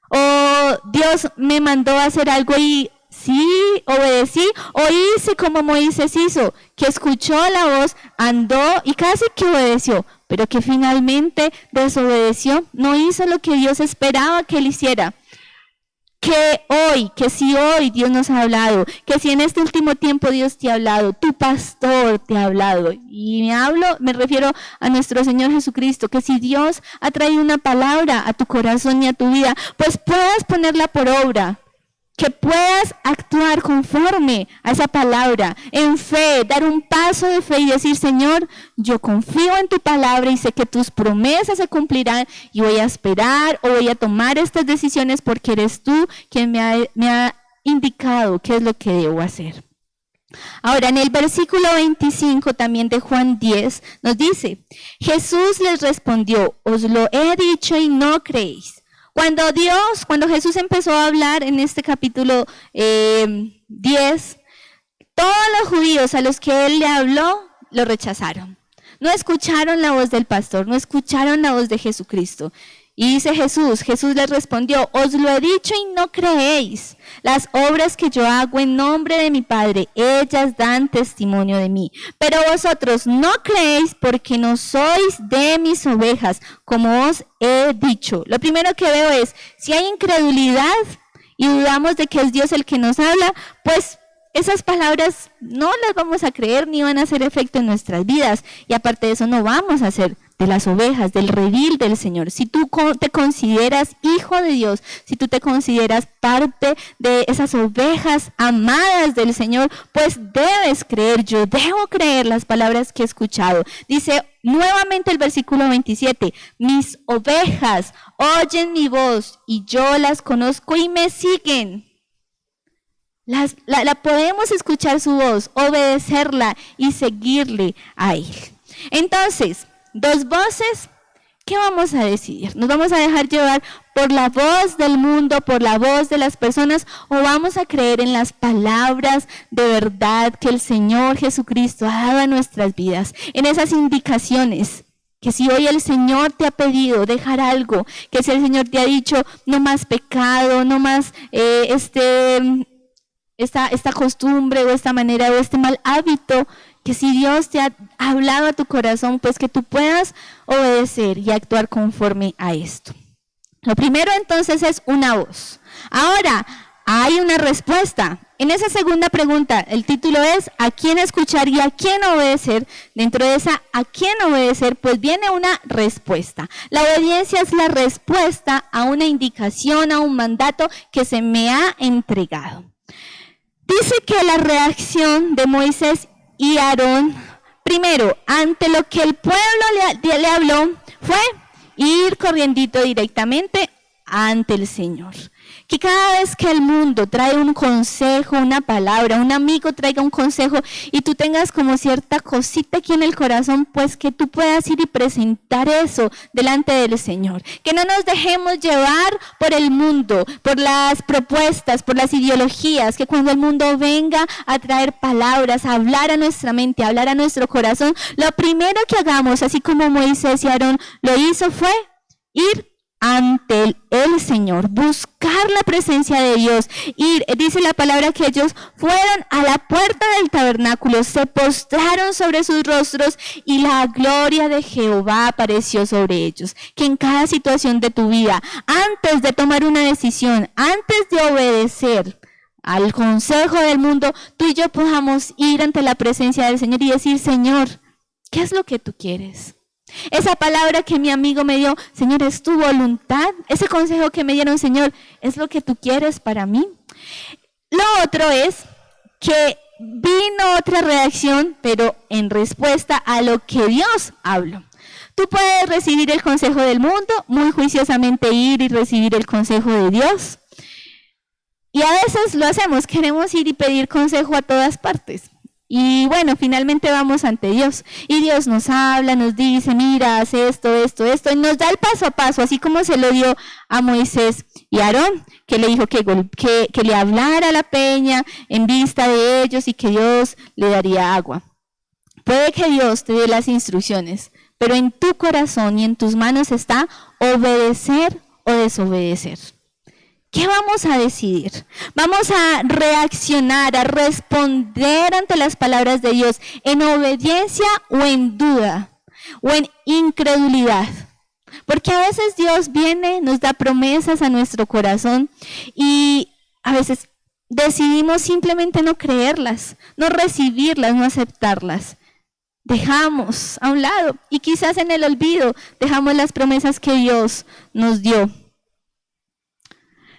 ¿O Dios me mandó a hacer algo y sí, obedecí, o hice como Moisés hizo, que escuchó la voz, andó y casi que obedeció, pero que finalmente desobedeció, no hizo lo que Dios esperaba que él hiciera? Que si hoy Dios nos ha hablado, que si en este último tiempo Dios te ha hablado, tu pastor te ha hablado, y me refiero a nuestro Señor Jesucristo, que si Dios ha traído una palabra a tu corazón y a tu vida, pues puedas ponerla por obra. que puedas actuar conforme a esa palabra, en fe, dar un paso de fe y decir, Señor, yo confío en tu palabra y sé que tus promesas se cumplirán y voy a esperar o voy a tomar estas decisiones porque eres tú quien me ha indicado qué es lo que debo hacer. Ahora, en el versículo 25 también de Juan 10 nos dice, Jesús les respondió, os lo he dicho y no creéis. Cuando Jesús empezó a hablar en este capítulo 10, todos los judíos a los que él le habló, lo rechazaron. No escucharon la voz del pastor, no escucharon la voz de Jesucristo. Y dice Jesús les respondió, os lo he dicho y no creéis. Las obras que yo hago en nombre de mi Padre, ellas dan testimonio de mí. Pero vosotros no creéis porque no sois de mis ovejas, como os he dicho. Lo primero que veo es, si hay incredulidad y dudamos de que es Dios el que nos habla, pues esas palabras no las vamos a creer ni van a hacer efecto en nuestras vidas. Y aparte de eso no vamos a ser de las ovejas, del redil del Señor. Si tú te consideras hijo de Dios, si tú te consideras parte de esas ovejas amadas del Señor, pues debes creer, yo debo creer las palabras que he escuchado. Dice nuevamente el versículo 27, mis ovejas oyen mi voz y yo las conozco y me siguen. La podemos escuchar su voz, obedecerla y seguirle a Él. Entonces, dos voces, ¿qué vamos a decidir? ¿Nos vamos a dejar llevar por la voz del mundo, por la voz de las personas, o vamos a creer en las palabras de verdad que el Señor Jesucristo ha dado a nuestras vidas, en esas indicaciones? Que si hoy el Señor te ha pedido dejar algo, que si el Señor te ha dicho no más pecado, no más esta costumbre o esta manera o este mal hábito, que si Dios te ha hablado a tu corazón, pues que tú puedas obedecer y actuar conforme a esto. Lo primero entonces es una voz. Ahora, hay una respuesta. En esa segunda pregunta, el título es ¿a quién escuchar y a quién obedecer? Dentro de esa ¿a quién obedecer? Pues viene una respuesta. La obediencia es la respuesta a una indicación, a un mandato que se me ha entregado. Dice que la reacción de Moisés y Aarón, primero, ante lo que el pueblo le habló, fue ir corriendito directamente ante el Señor. Que cada vez que el mundo trae un consejo, una palabra, un amigo traiga un consejo y tú tengas como cierta cosita aquí en el corazón, pues que tú puedas ir y presentar eso delante del Señor. Que no nos dejemos llevar por el mundo, por las propuestas, por las ideologías, que cuando el mundo venga a traer palabras, a hablar a nuestra mente, a hablar a nuestro corazón, lo primero que hagamos, así como Moisés y Aarón lo hizo, fue ir ante el Señor, buscar la presencia de Dios. Y dice la palabra que ellos fueron a la puerta del tabernáculo, se postraron sobre sus rostros y la gloria de Jehová apareció sobre ellos. Que en cada situación de tu vida, antes de tomar una decisión, antes de obedecer al consejo del mundo, tú y yo podamos ir ante la presencia del Señor y decir, Señor, ¿qué es lo que tú quieres? Esa palabra que mi amigo me dio, Señor, ¿es tu voluntad? Ese consejo que me dieron, Señor, ¿es lo que tú quieres para mí? Lo otro es que vino otra reacción, pero en respuesta a lo que Dios habló. Tú puedes recibir el consejo del mundo, muy juiciosamente ir y recibir el consejo de Dios. Y a veces lo hacemos, queremos ir y pedir consejo a todas partes. Y bueno, finalmente vamos ante Dios y Dios nos habla, nos dice, mira, haz esto, y nos da el paso a paso, así como se lo dio a Moisés y Aarón, que le dijo que le hablara a la peña en vista de ellos y que Dios le daría agua. Puede que Dios te dé las instrucciones, pero en tu corazón y en tus manos está obedecer o desobedecer. ¿Qué vamos a decidir? Vamos a reaccionar, a responder ante las palabras de Dios en obediencia o en duda o en incredulidad. Porque a veces Dios viene, nos da promesas a nuestro corazón y a veces decidimos simplemente no creerlas, no recibirlas, no aceptarlas. Dejamos a un lado y quizás en el olvido dejamos las promesas que Dios nos dio.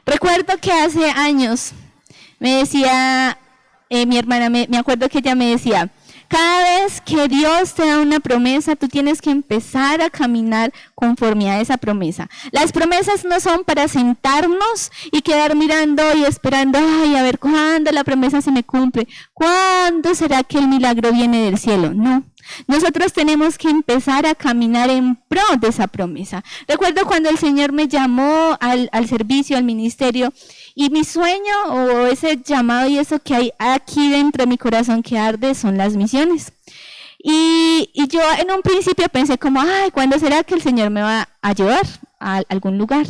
Recuerdo que hace años Me decía mi hermana, me acuerdo que ella me decía, cada vez que Dios te da una promesa, tú tienes que empezar a caminar conforme a esa promesa. Las promesas no son para sentarnos y quedar mirando y esperando, ay, a ver cuándo la promesa se me cumple, cuándo será que el milagro viene del cielo. No, nosotros tenemos que empezar a caminar en pro de esa promesa. Recuerdo cuando el Señor me llamó al servicio, al ministerio, y mi sueño o ese llamado y eso que hay aquí dentro de mi corazón que arde son las misiones. Y yo en un principio pensé como, ay, ¿cuándo será que el Señor me va a llevar a algún lugar?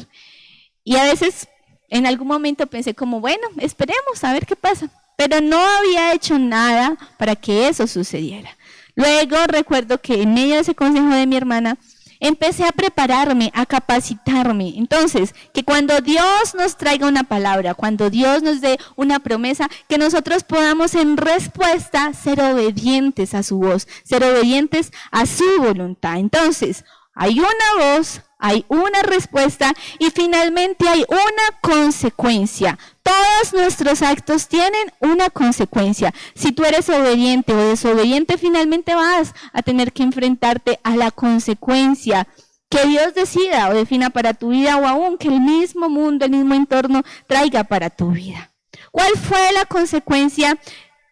Y a veces en algún momento pensé como, bueno, esperemos a ver qué pasa. Pero no había hecho nada para que eso sucediera. Luego recuerdo que en medio de ese consejo de mi hermana, empecé a prepararme, a capacitarme. Entonces, que cuando Dios nos traiga una palabra, cuando Dios nos dé una promesa, que nosotros podamos en respuesta ser obedientes a su voz, ser obedientes a su voluntad. Entonces, hay una voz, hay una respuesta y finalmente hay una consecuencia. Todos nuestros actos tienen una consecuencia. Si tú eres obediente o desobediente, finalmente vas a tener que enfrentarte a la consecuencia que Dios decida o defina para tu vida o aún que el mismo mundo, el mismo entorno traiga para tu vida. ¿Cuál fue la consecuencia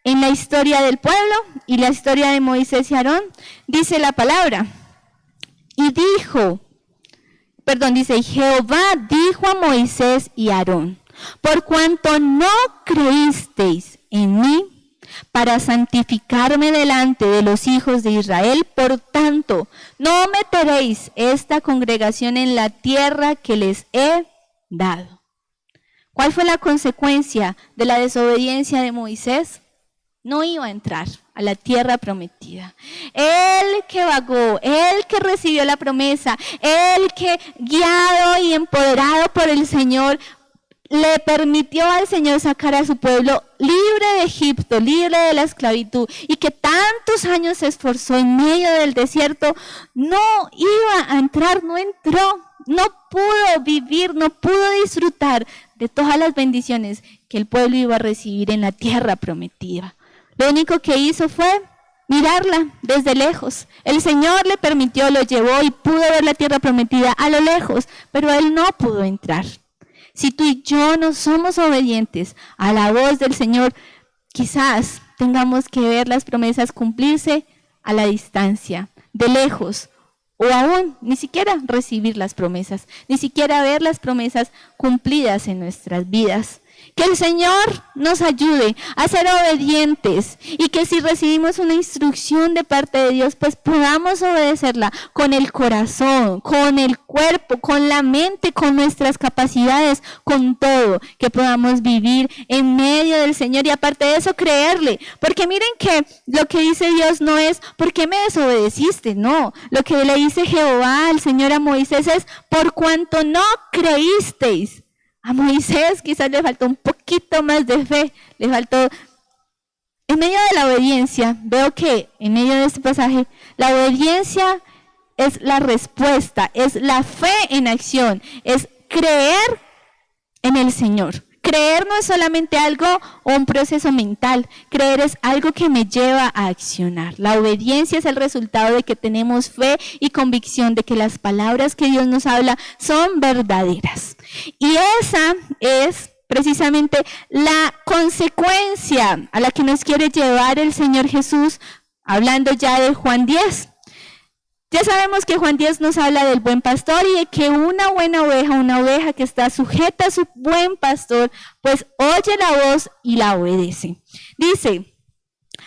en la historia del pueblo y la historia de Moisés y Aarón? Dice la palabra. Y Jehová dijo a Moisés y a Aarón, por cuanto no creísteis en mí para santificarme delante de los hijos de Israel, por tanto, no meteréis esta congregación en la tierra que les he dado. ¿Cuál fue la consecuencia de la desobediencia de Moisés? No iba a entrar a la tierra prometida. Él que vagó, él que recibió la promesa, él que guiado y empoderado por el Señor, le permitió al Señor sacar a su pueblo libre de Egipto, libre de la esclavitud, y que tantos años se esforzó en medio del desierto, no iba a entrar, no entró, no pudo vivir, no pudo disfrutar de todas las bendiciones que el pueblo iba a recibir en la tierra prometida. Lo único que hizo fue mirarla desde lejos. El Señor le permitió, lo llevó y pudo ver la tierra prometida a lo lejos, pero él no pudo entrar. Si tú y yo no somos obedientes a la voz del Señor, quizás tengamos que ver las promesas cumplirse a la distancia, de lejos, o aún ni siquiera recibir las promesas, ni siquiera ver las promesas cumplidas en nuestras vidas. Que el Señor nos ayude a ser obedientes y que si recibimos una instrucción de parte de Dios, pues podamos obedecerla con el corazón, con el cuerpo, con la mente, con nuestras capacidades, con todo, que podamos vivir en medio del Señor y aparte de eso creerle. Porque miren que lo que dice Dios no es, ¿por qué me desobedeciste? No, lo que le dice Jehová al Señor a Moisés es, por cuanto no creísteis. A Moisés quizás le faltó un poquito más de fe, le faltó, en medio de la obediencia, veo que en medio de este pasaje, la obediencia es la respuesta, es la fe en acción, es creer en el Señor. Creer no es solamente algo o un proceso mental, creer es algo que me lleva a accionar. La obediencia es el resultado de que tenemos fe y convicción de que las palabras que Dios nos habla son verdaderas. Y esa es precisamente la consecuencia a la que nos quiere llevar el Señor Jesús, hablando ya de Juan 10. Ya sabemos que Juan 10 nos habla del buen pastor y de que una buena oveja, una oveja que está sujeta a su buen pastor, pues oye la voz y la obedece. Dice,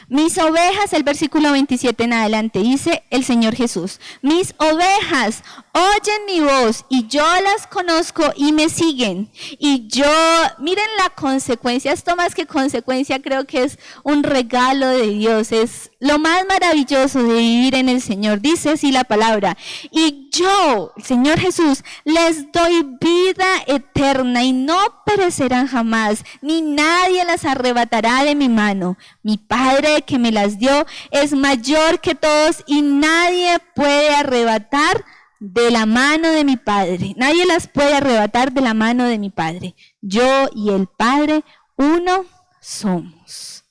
mis ovejas, el versículo 27 en adelante, dice el Señor Jesús, mis ovejas oyen mi voz y yo las conozco y me siguen. Y yo, miren la consecuencia, esto más que consecuencia creo que es un regalo de Dios, es lo más maravilloso de vivir en el Señor. Dice así la palabra, y yo, el Señor Jesús, les doy vida eterna y no perecerán jamás, ni nadie las arrebatará de mi mano. Mi Padre que me las dio es mayor que todos y nadie puede arrebatar de la mano de mi Padre. Nadie las puede arrebatar de la mano de mi Padre. Yo y el Padre, uno somos.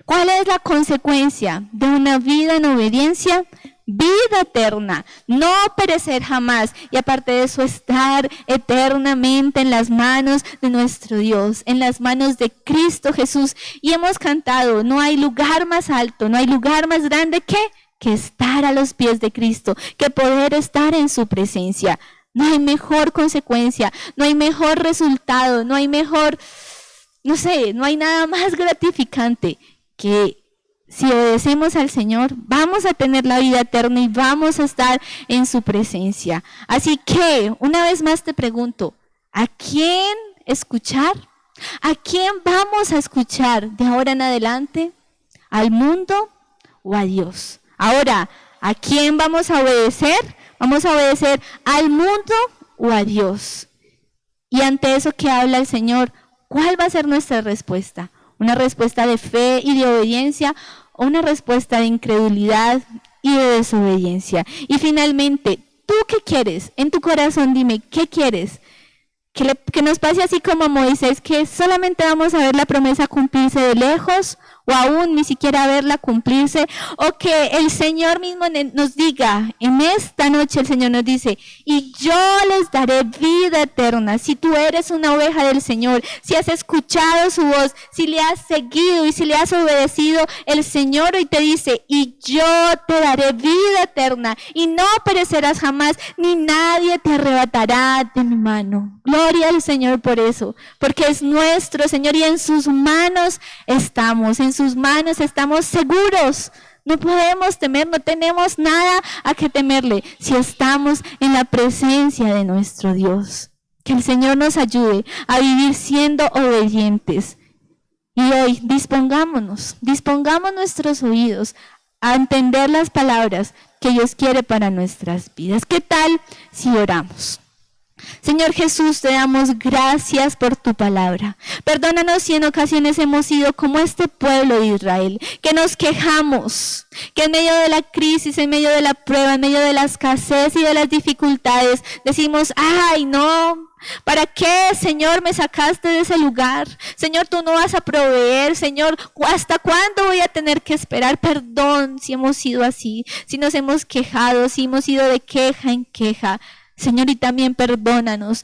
¿Cuál es la consecuencia de una vida en obediencia? Vida eterna, no perecer jamás, y aparte de eso estar eternamente en las manos de nuestro Dios, en las manos de Cristo Jesús. Y hemos cantado, no hay lugar más alto, no hay lugar más grande que estar a los pies de Cristo, que poder estar en su presencia. No hay mejor consecuencia, no hay mejor resultado, no hay mejor, no sé, no hay nada más gratificante que si obedecemos al Señor, vamos a tener la vida eterna y vamos a estar en su presencia. Así que, una vez más te pregunto, ¿a quién escuchar? ¿A quién vamos a escuchar de ahora en adelante? ¿Al mundo o a Dios? Ahora, ¿a quién vamos a obedecer? ¿Vamos a obedecer al mundo o a Dios? Y ante eso que habla el Señor, ¿cuál va a ser nuestra respuesta? ¿Una respuesta de fe y de obediencia o una respuesta de incredulidad y de desobediencia? Y finalmente, ¿tú qué quieres? En tu corazón dime, ¿qué quieres? Que nos pase así como a Moisés, que solamente vamos a ver la promesa cumplirse de lejos, o aún ni siquiera verla cumplirse, o que el Señor mismo nos diga, en esta noche el Señor nos dice, y yo les daré vida eterna. Si tú eres una oveja del Señor, si has escuchado su voz, si le has seguido y si le has obedecido, el Señor hoy te dice, y yo te daré vida eterna, y no perecerás jamás, ni nadie te arrebatará de mi mano. Gloria al Señor por eso, porque es nuestro Señor y en sus manos estamos, en sus manos estamos seguros. No podemos temer, no tenemos nada a que temerle si estamos en la presencia de nuestro Dios. Que el Señor nos ayude a vivir siendo obedientes. Y hoy dispongamos nuestros oídos a entender las palabras que Dios quiere para nuestras vidas. ¿Qué tal si oramos? Señor Jesús, te damos gracias por tu palabra. Perdónanos si en ocasiones hemos sido como este pueblo de Israel, que nos quejamos, que en medio de la crisis, en medio de la prueba, en medio de la escasez y de las dificultades, decimos, ay, no, ¿para qué, Señor, me sacaste de ese lugar? Señor, tú no vas a proveer. Señor, ¿hasta cuándo voy a tener que esperar? Perdón si hemos sido así, si nos hemos quejado, si hemos ido de queja en queja. Señor, y también perdónanos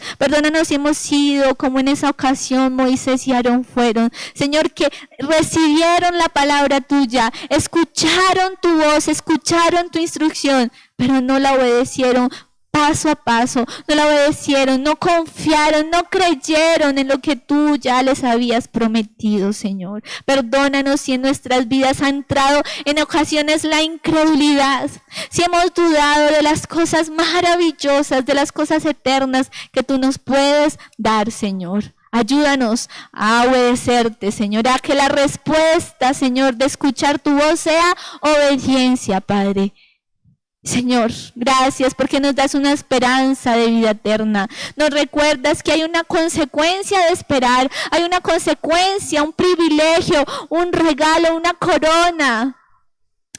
si hemos sido como en esa ocasión Moisés y Aarón fueron. Señor, que recibieron la palabra tuya, escucharon tu voz, escucharon tu instrucción, pero no la obedecieron paso a paso, no la obedecieron, no confiaron, no creyeron en lo que tú ya les habías prometido, Señor. Perdónanos si en nuestras vidas ha entrado en ocasiones la incredulidad, si hemos dudado de las cosas maravillosas, de las cosas eternas que tú nos puedes dar, Señor. Ayúdanos a obedecerte, Señor, a que la respuesta, Señor, de escuchar tu voz sea obediencia, Padre. Señor, gracias porque nos das una esperanza de vida eterna. Nos recuerdas que hay una consecuencia de esperar, hay una consecuencia, un privilegio, un regalo, una corona.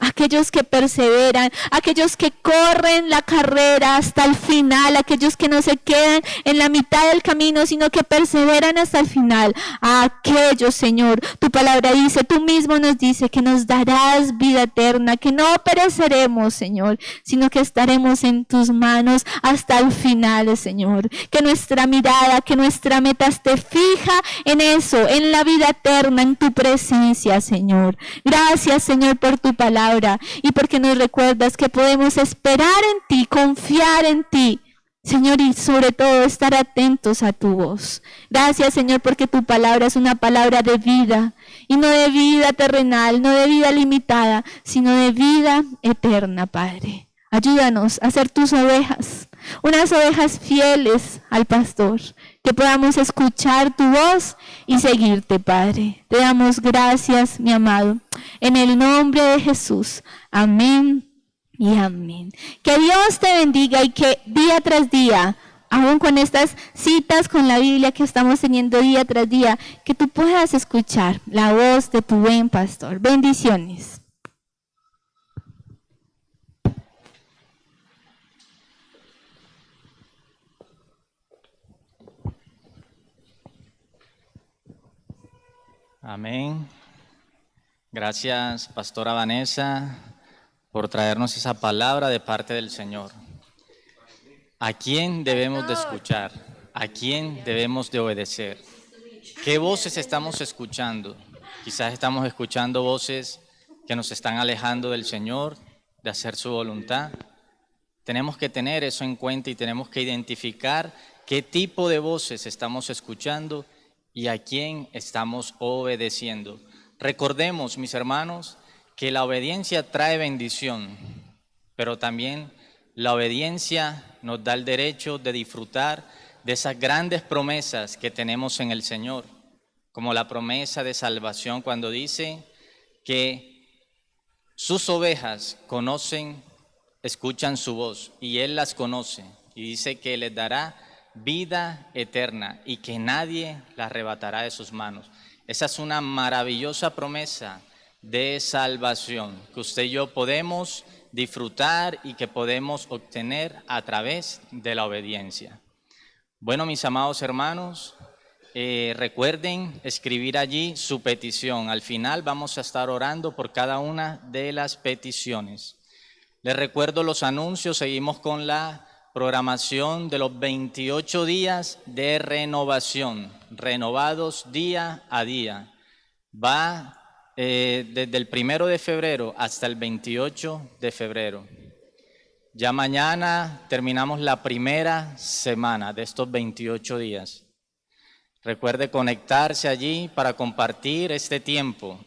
Aquellos que perseveran, aquellos que corren la carrera hasta el final, aquellos que no se quedan en la mitad del camino, sino que perseveran hasta el final. A aquellos, Señor, tu palabra dice, tú mismo nos dice que nos darás vida eterna, que no pereceremos, Señor, sino que estaremos en tus manos hasta el final, Señor. Que nuestra mirada, que nuestra meta esté fija en eso, en la vida eterna, en tu presencia, Señor. Gracias, Señor, por tu palabra. Y porque nos recuerdas que podemos esperar en ti, confiar en ti, Señor, y sobre todo estar atentos a tu voz. Gracias, Señor, porque tu palabra es una palabra de vida, y no de vida terrenal, no de vida limitada, sino de vida eterna, Padre. Ayúdanos a ser tus ovejas, unas ovejas fieles al pastor, que podamos escuchar tu voz y seguirte, Padre. Te damos gracias, mi amado, en el nombre de Jesús. Amén y amén. Que Dios te bendiga y que día tras día, aún con estas citas con la Biblia que estamos teniendo día tras día, que tú puedas escuchar la voz de tu buen pastor. Bendiciones. Amén. Gracias, Pastora Vanessa, por traernos esa palabra de parte del Señor. ¿A quién debemos de escuchar? ¿A quién debemos de obedecer? ¿Qué voces estamos escuchando? Quizás estamos escuchando voces que nos están alejando del Señor, de hacer su voluntad. Tenemos que tener eso en cuenta y tenemos que identificar qué tipo de voces estamos escuchando y a quién estamos obedeciendo. Recordemos, mis hermanos, que la obediencia trae bendición, pero también la obediencia nos da el derecho de disfrutar de esas grandes promesas que tenemos en el Señor, como la promesa de salvación cuando dice que sus ovejas escuchan su voz y Él las conoce y dice que les dará vida eterna y que nadie la arrebatará de sus manos. Esa es una maravillosa promesa de salvación que usted y yo podemos disfrutar y que podemos obtener a través de la obediencia. Bueno, mis amados hermanos, recuerden escribir allí su petición. Al final vamos a estar orando por cada una de las peticiones. Les recuerdo los anuncios, seguimos con la programación de los 28 días de renovación, renovados día a día. Va desde el 1 de febrero hasta el 28 de febrero. Ya mañana terminamos la primera semana de estos 28 días. Recuerde conectarse allí para compartir este tiempo,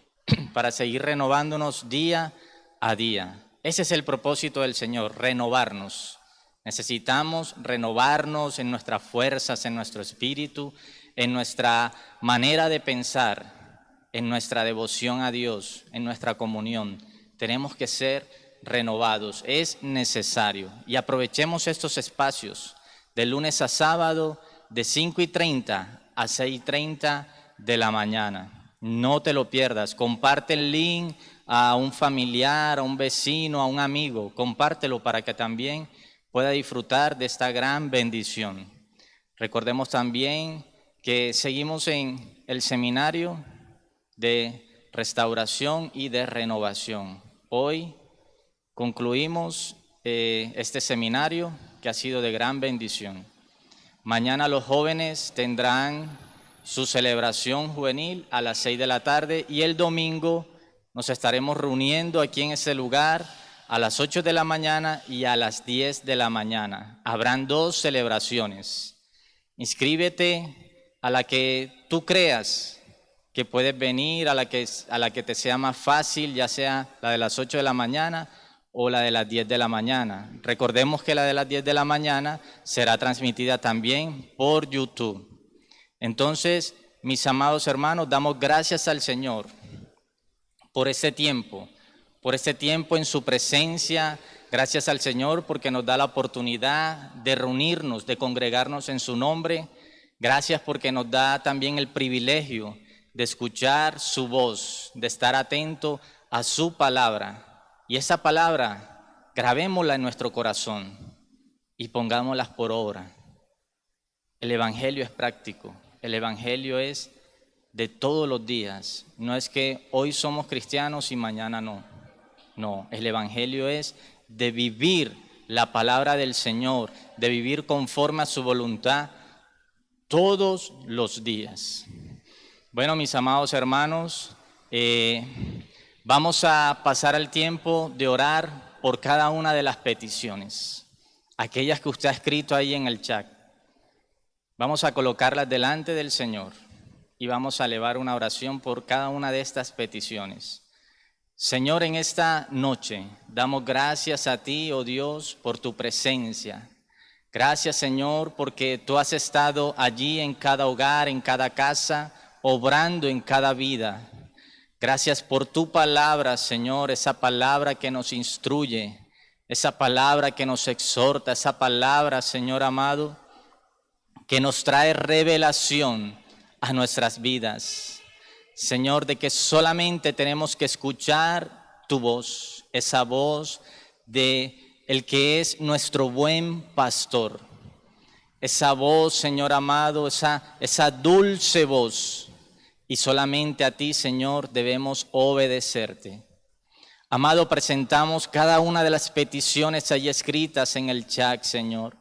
para seguir renovándonos día a día. Ese es el propósito del Señor, renovarnos. Necesitamos renovarnos en nuestras fuerzas, en nuestro espíritu, en nuestra manera de pensar, en nuestra devoción a Dios, en nuestra comunión. Tenemos que ser renovados, es necesario. Y aprovechemos estos espacios de lunes a sábado de 5:30 a 6:30 de la mañana. No te lo pierdas, comparte el link a un familiar, a un vecino, a un amigo, compártelo para que también pueda disfrutar de esta gran bendición. Recordemos también que seguimos en el seminario de restauración y de renovación. Hoy concluimos este seminario que ha sido de gran bendición. Mañana los jóvenes tendrán su celebración juvenil a las 6 de la tarde y el domingo nos estaremos reuniendo aquí en ese lugar a las 8 de la mañana y a las 10 de la mañana. Habrán 2 celebraciones. Inscríbete a la que tú creas que puedes venir, a la que te sea más fácil, ya sea la de las 8 de la mañana o la de las 10 de la mañana. Recordemos que la de las 10 de la mañana será transmitida también por YouTube. Entonces, mis amados hermanos, damos gracias al Señor por este tiempo en su presencia. Gracias al Señor porque nos da la oportunidad de reunirnos, de congregarnos en su nombre. Gracias porque nos da también el privilegio de escuchar su voz, de estar atento a su palabra. Y esa palabra, grabémosla en nuestro corazón y pongámosla por obra. El Evangelio es práctico, el Evangelio es de todos los días. No es que hoy somos cristianos y mañana no. No, el Evangelio es de vivir la palabra del Señor, de vivir conforme a su voluntad todos los días. Bueno, mis amados hermanos, vamos a pasar el tiempo de orar por cada una de las peticiones, aquellas que usted ha escrito ahí en el chat. Vamos a colocarlas delante del Señor y vamos a elevar una oración por cada una de estas peticiones. Señor, en esta noche damos gracias a ti, oh Dios, por tu presencia. Gracias, Señor, porque tú has estado allí en cada hogar, en cada casa, obrando en cada vida. Gracias por tu palabra, Señor, esa palabra que nos instruye, esa palabra que nos exhorta, esa palabra, Señor amado, que nos trae revelación a nuestras vidas. Señor, de que solamente tenemos que escuchar tu voz, esa voz de el que es nuestro buen pastor. Esa voz, Señor amado, esa dulce voz. y solamente a ti, Señor, debemos obedecerte. Amado, presentamos cada una de las peticiones ahí escritas en el chat, Señor.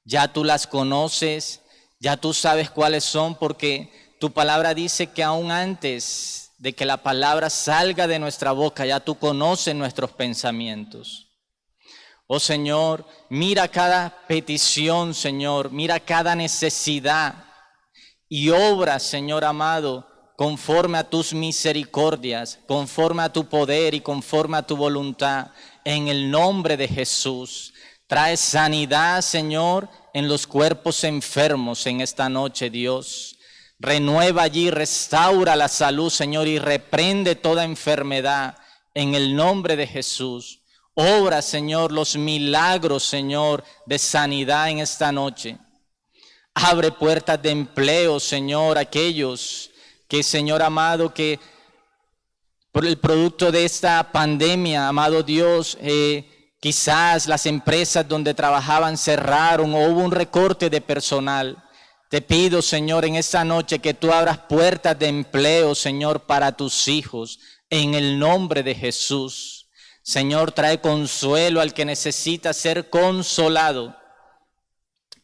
Ya tú las conoces, ya tú sabes cuáles son, porque tu palabra dice que aún antes de que la palabra salga de nuestra boca, ya tú conoces nuestros pensamientos. Oh Señor, mira cada petición, Señor, mira cada necesidad y obra, Señor amado, conforme a tus misericordias, conforme a tu poder y conforme a tu voluntad, en el nombre de Jesús. Trae sanidad, Señor, en los cuerpos enfermos en esta noche, Dios. Renueva allí, restaura la salud, Señor, y reprende toda enfermedad en el nombre de Jesús. Obra, Señor, los milagros, Señor, de sanidad en esta noche. Abre puertas de empleo, Señor, aquellos que, Señor amado, que por el producto de esta pandemia, amado Dios, quizás las empresas donde trabajaban cerraron o hubo un recorte de personal. Te pido, Señor, en esta noche que tú abras puertas de empleo, Señor, para tus hijos, en el nombre de Jesús. Señor, trae consuelo al que necesita ser consolado.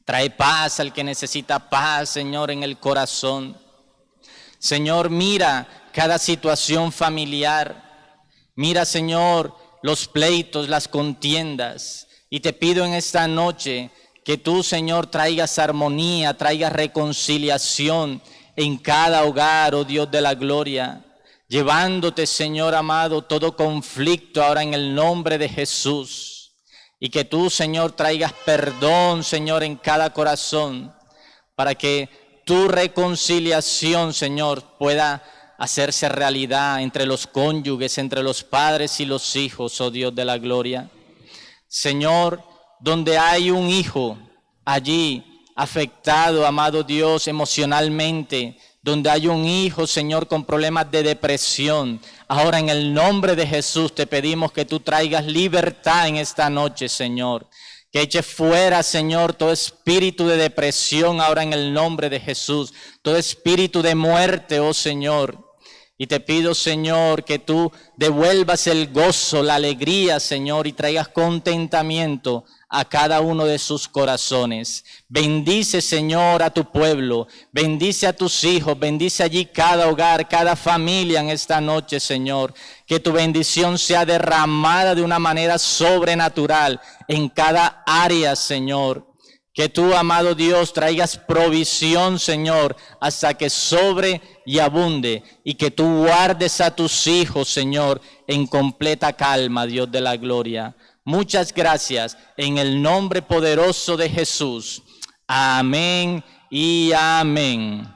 Trae paz al que necesita paz, Señor, en el corazón. Señor, mira cada situación familiar. Mira, Señor, los pleitos, las contiendas. Y te pido en esta noche que tú, Señor, traigas armonía, traigas reconciliación en cada hogar, oh Dios de la gloria. Llevándote, Señor amado, todo conflicto ahora en el nombre de Jesús. Y que tú, Señor, traigas perdón, Señor, en cada corazón, para que tu reconciliación, Señor, pueda hacerse realidad entre los cónyuges, entre los padres y los hijos, oh Dios de la gloria. Señor, donde hay un hijo allí afectado, amado Dios, emocionalmente, donde hay un hijo, Señor, con problemas de depresión, ahora en el nombre de Jesús te pedimos que tú traigas libertad en esta noche, Señor. Que eche fuera, Señor, todo espíritu de depresión ahora en el nombre de Jesús. Todo espíritu de muerte, oh Señor. Y te pido, Señor, que tú devuelvas el gozo, la alegría, Señor, y traigas contentamiento a cada uno de sus corazones. Bendice, Señor, a tu pueblo. Bendice a tus hijos. Bendice allí cada hogar, cada familia en esta noche, Señor. Que tu bendición sea derramada de una manera sobrenatural en cada área, Señor. Que tú, amado Dios, traigas provisión, Señor, hasta que sobre y abunde. Y que tú guardes a tus hijos, Señor, en completa calma, Dios de la gloria. Muchas gracias en el nombre poderoso de Jesús. Amén y amén.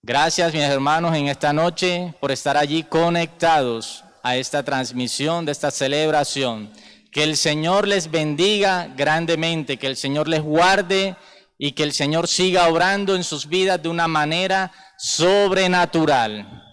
Gracias, mis hermanos, en esta noche por estar allí conectados a esta transmisión de esta celebración. Que el Señor les bendiga grandemente, que el Señor les guarde y que el Señor siga obrando en sus vidas de una manera sobrenatural.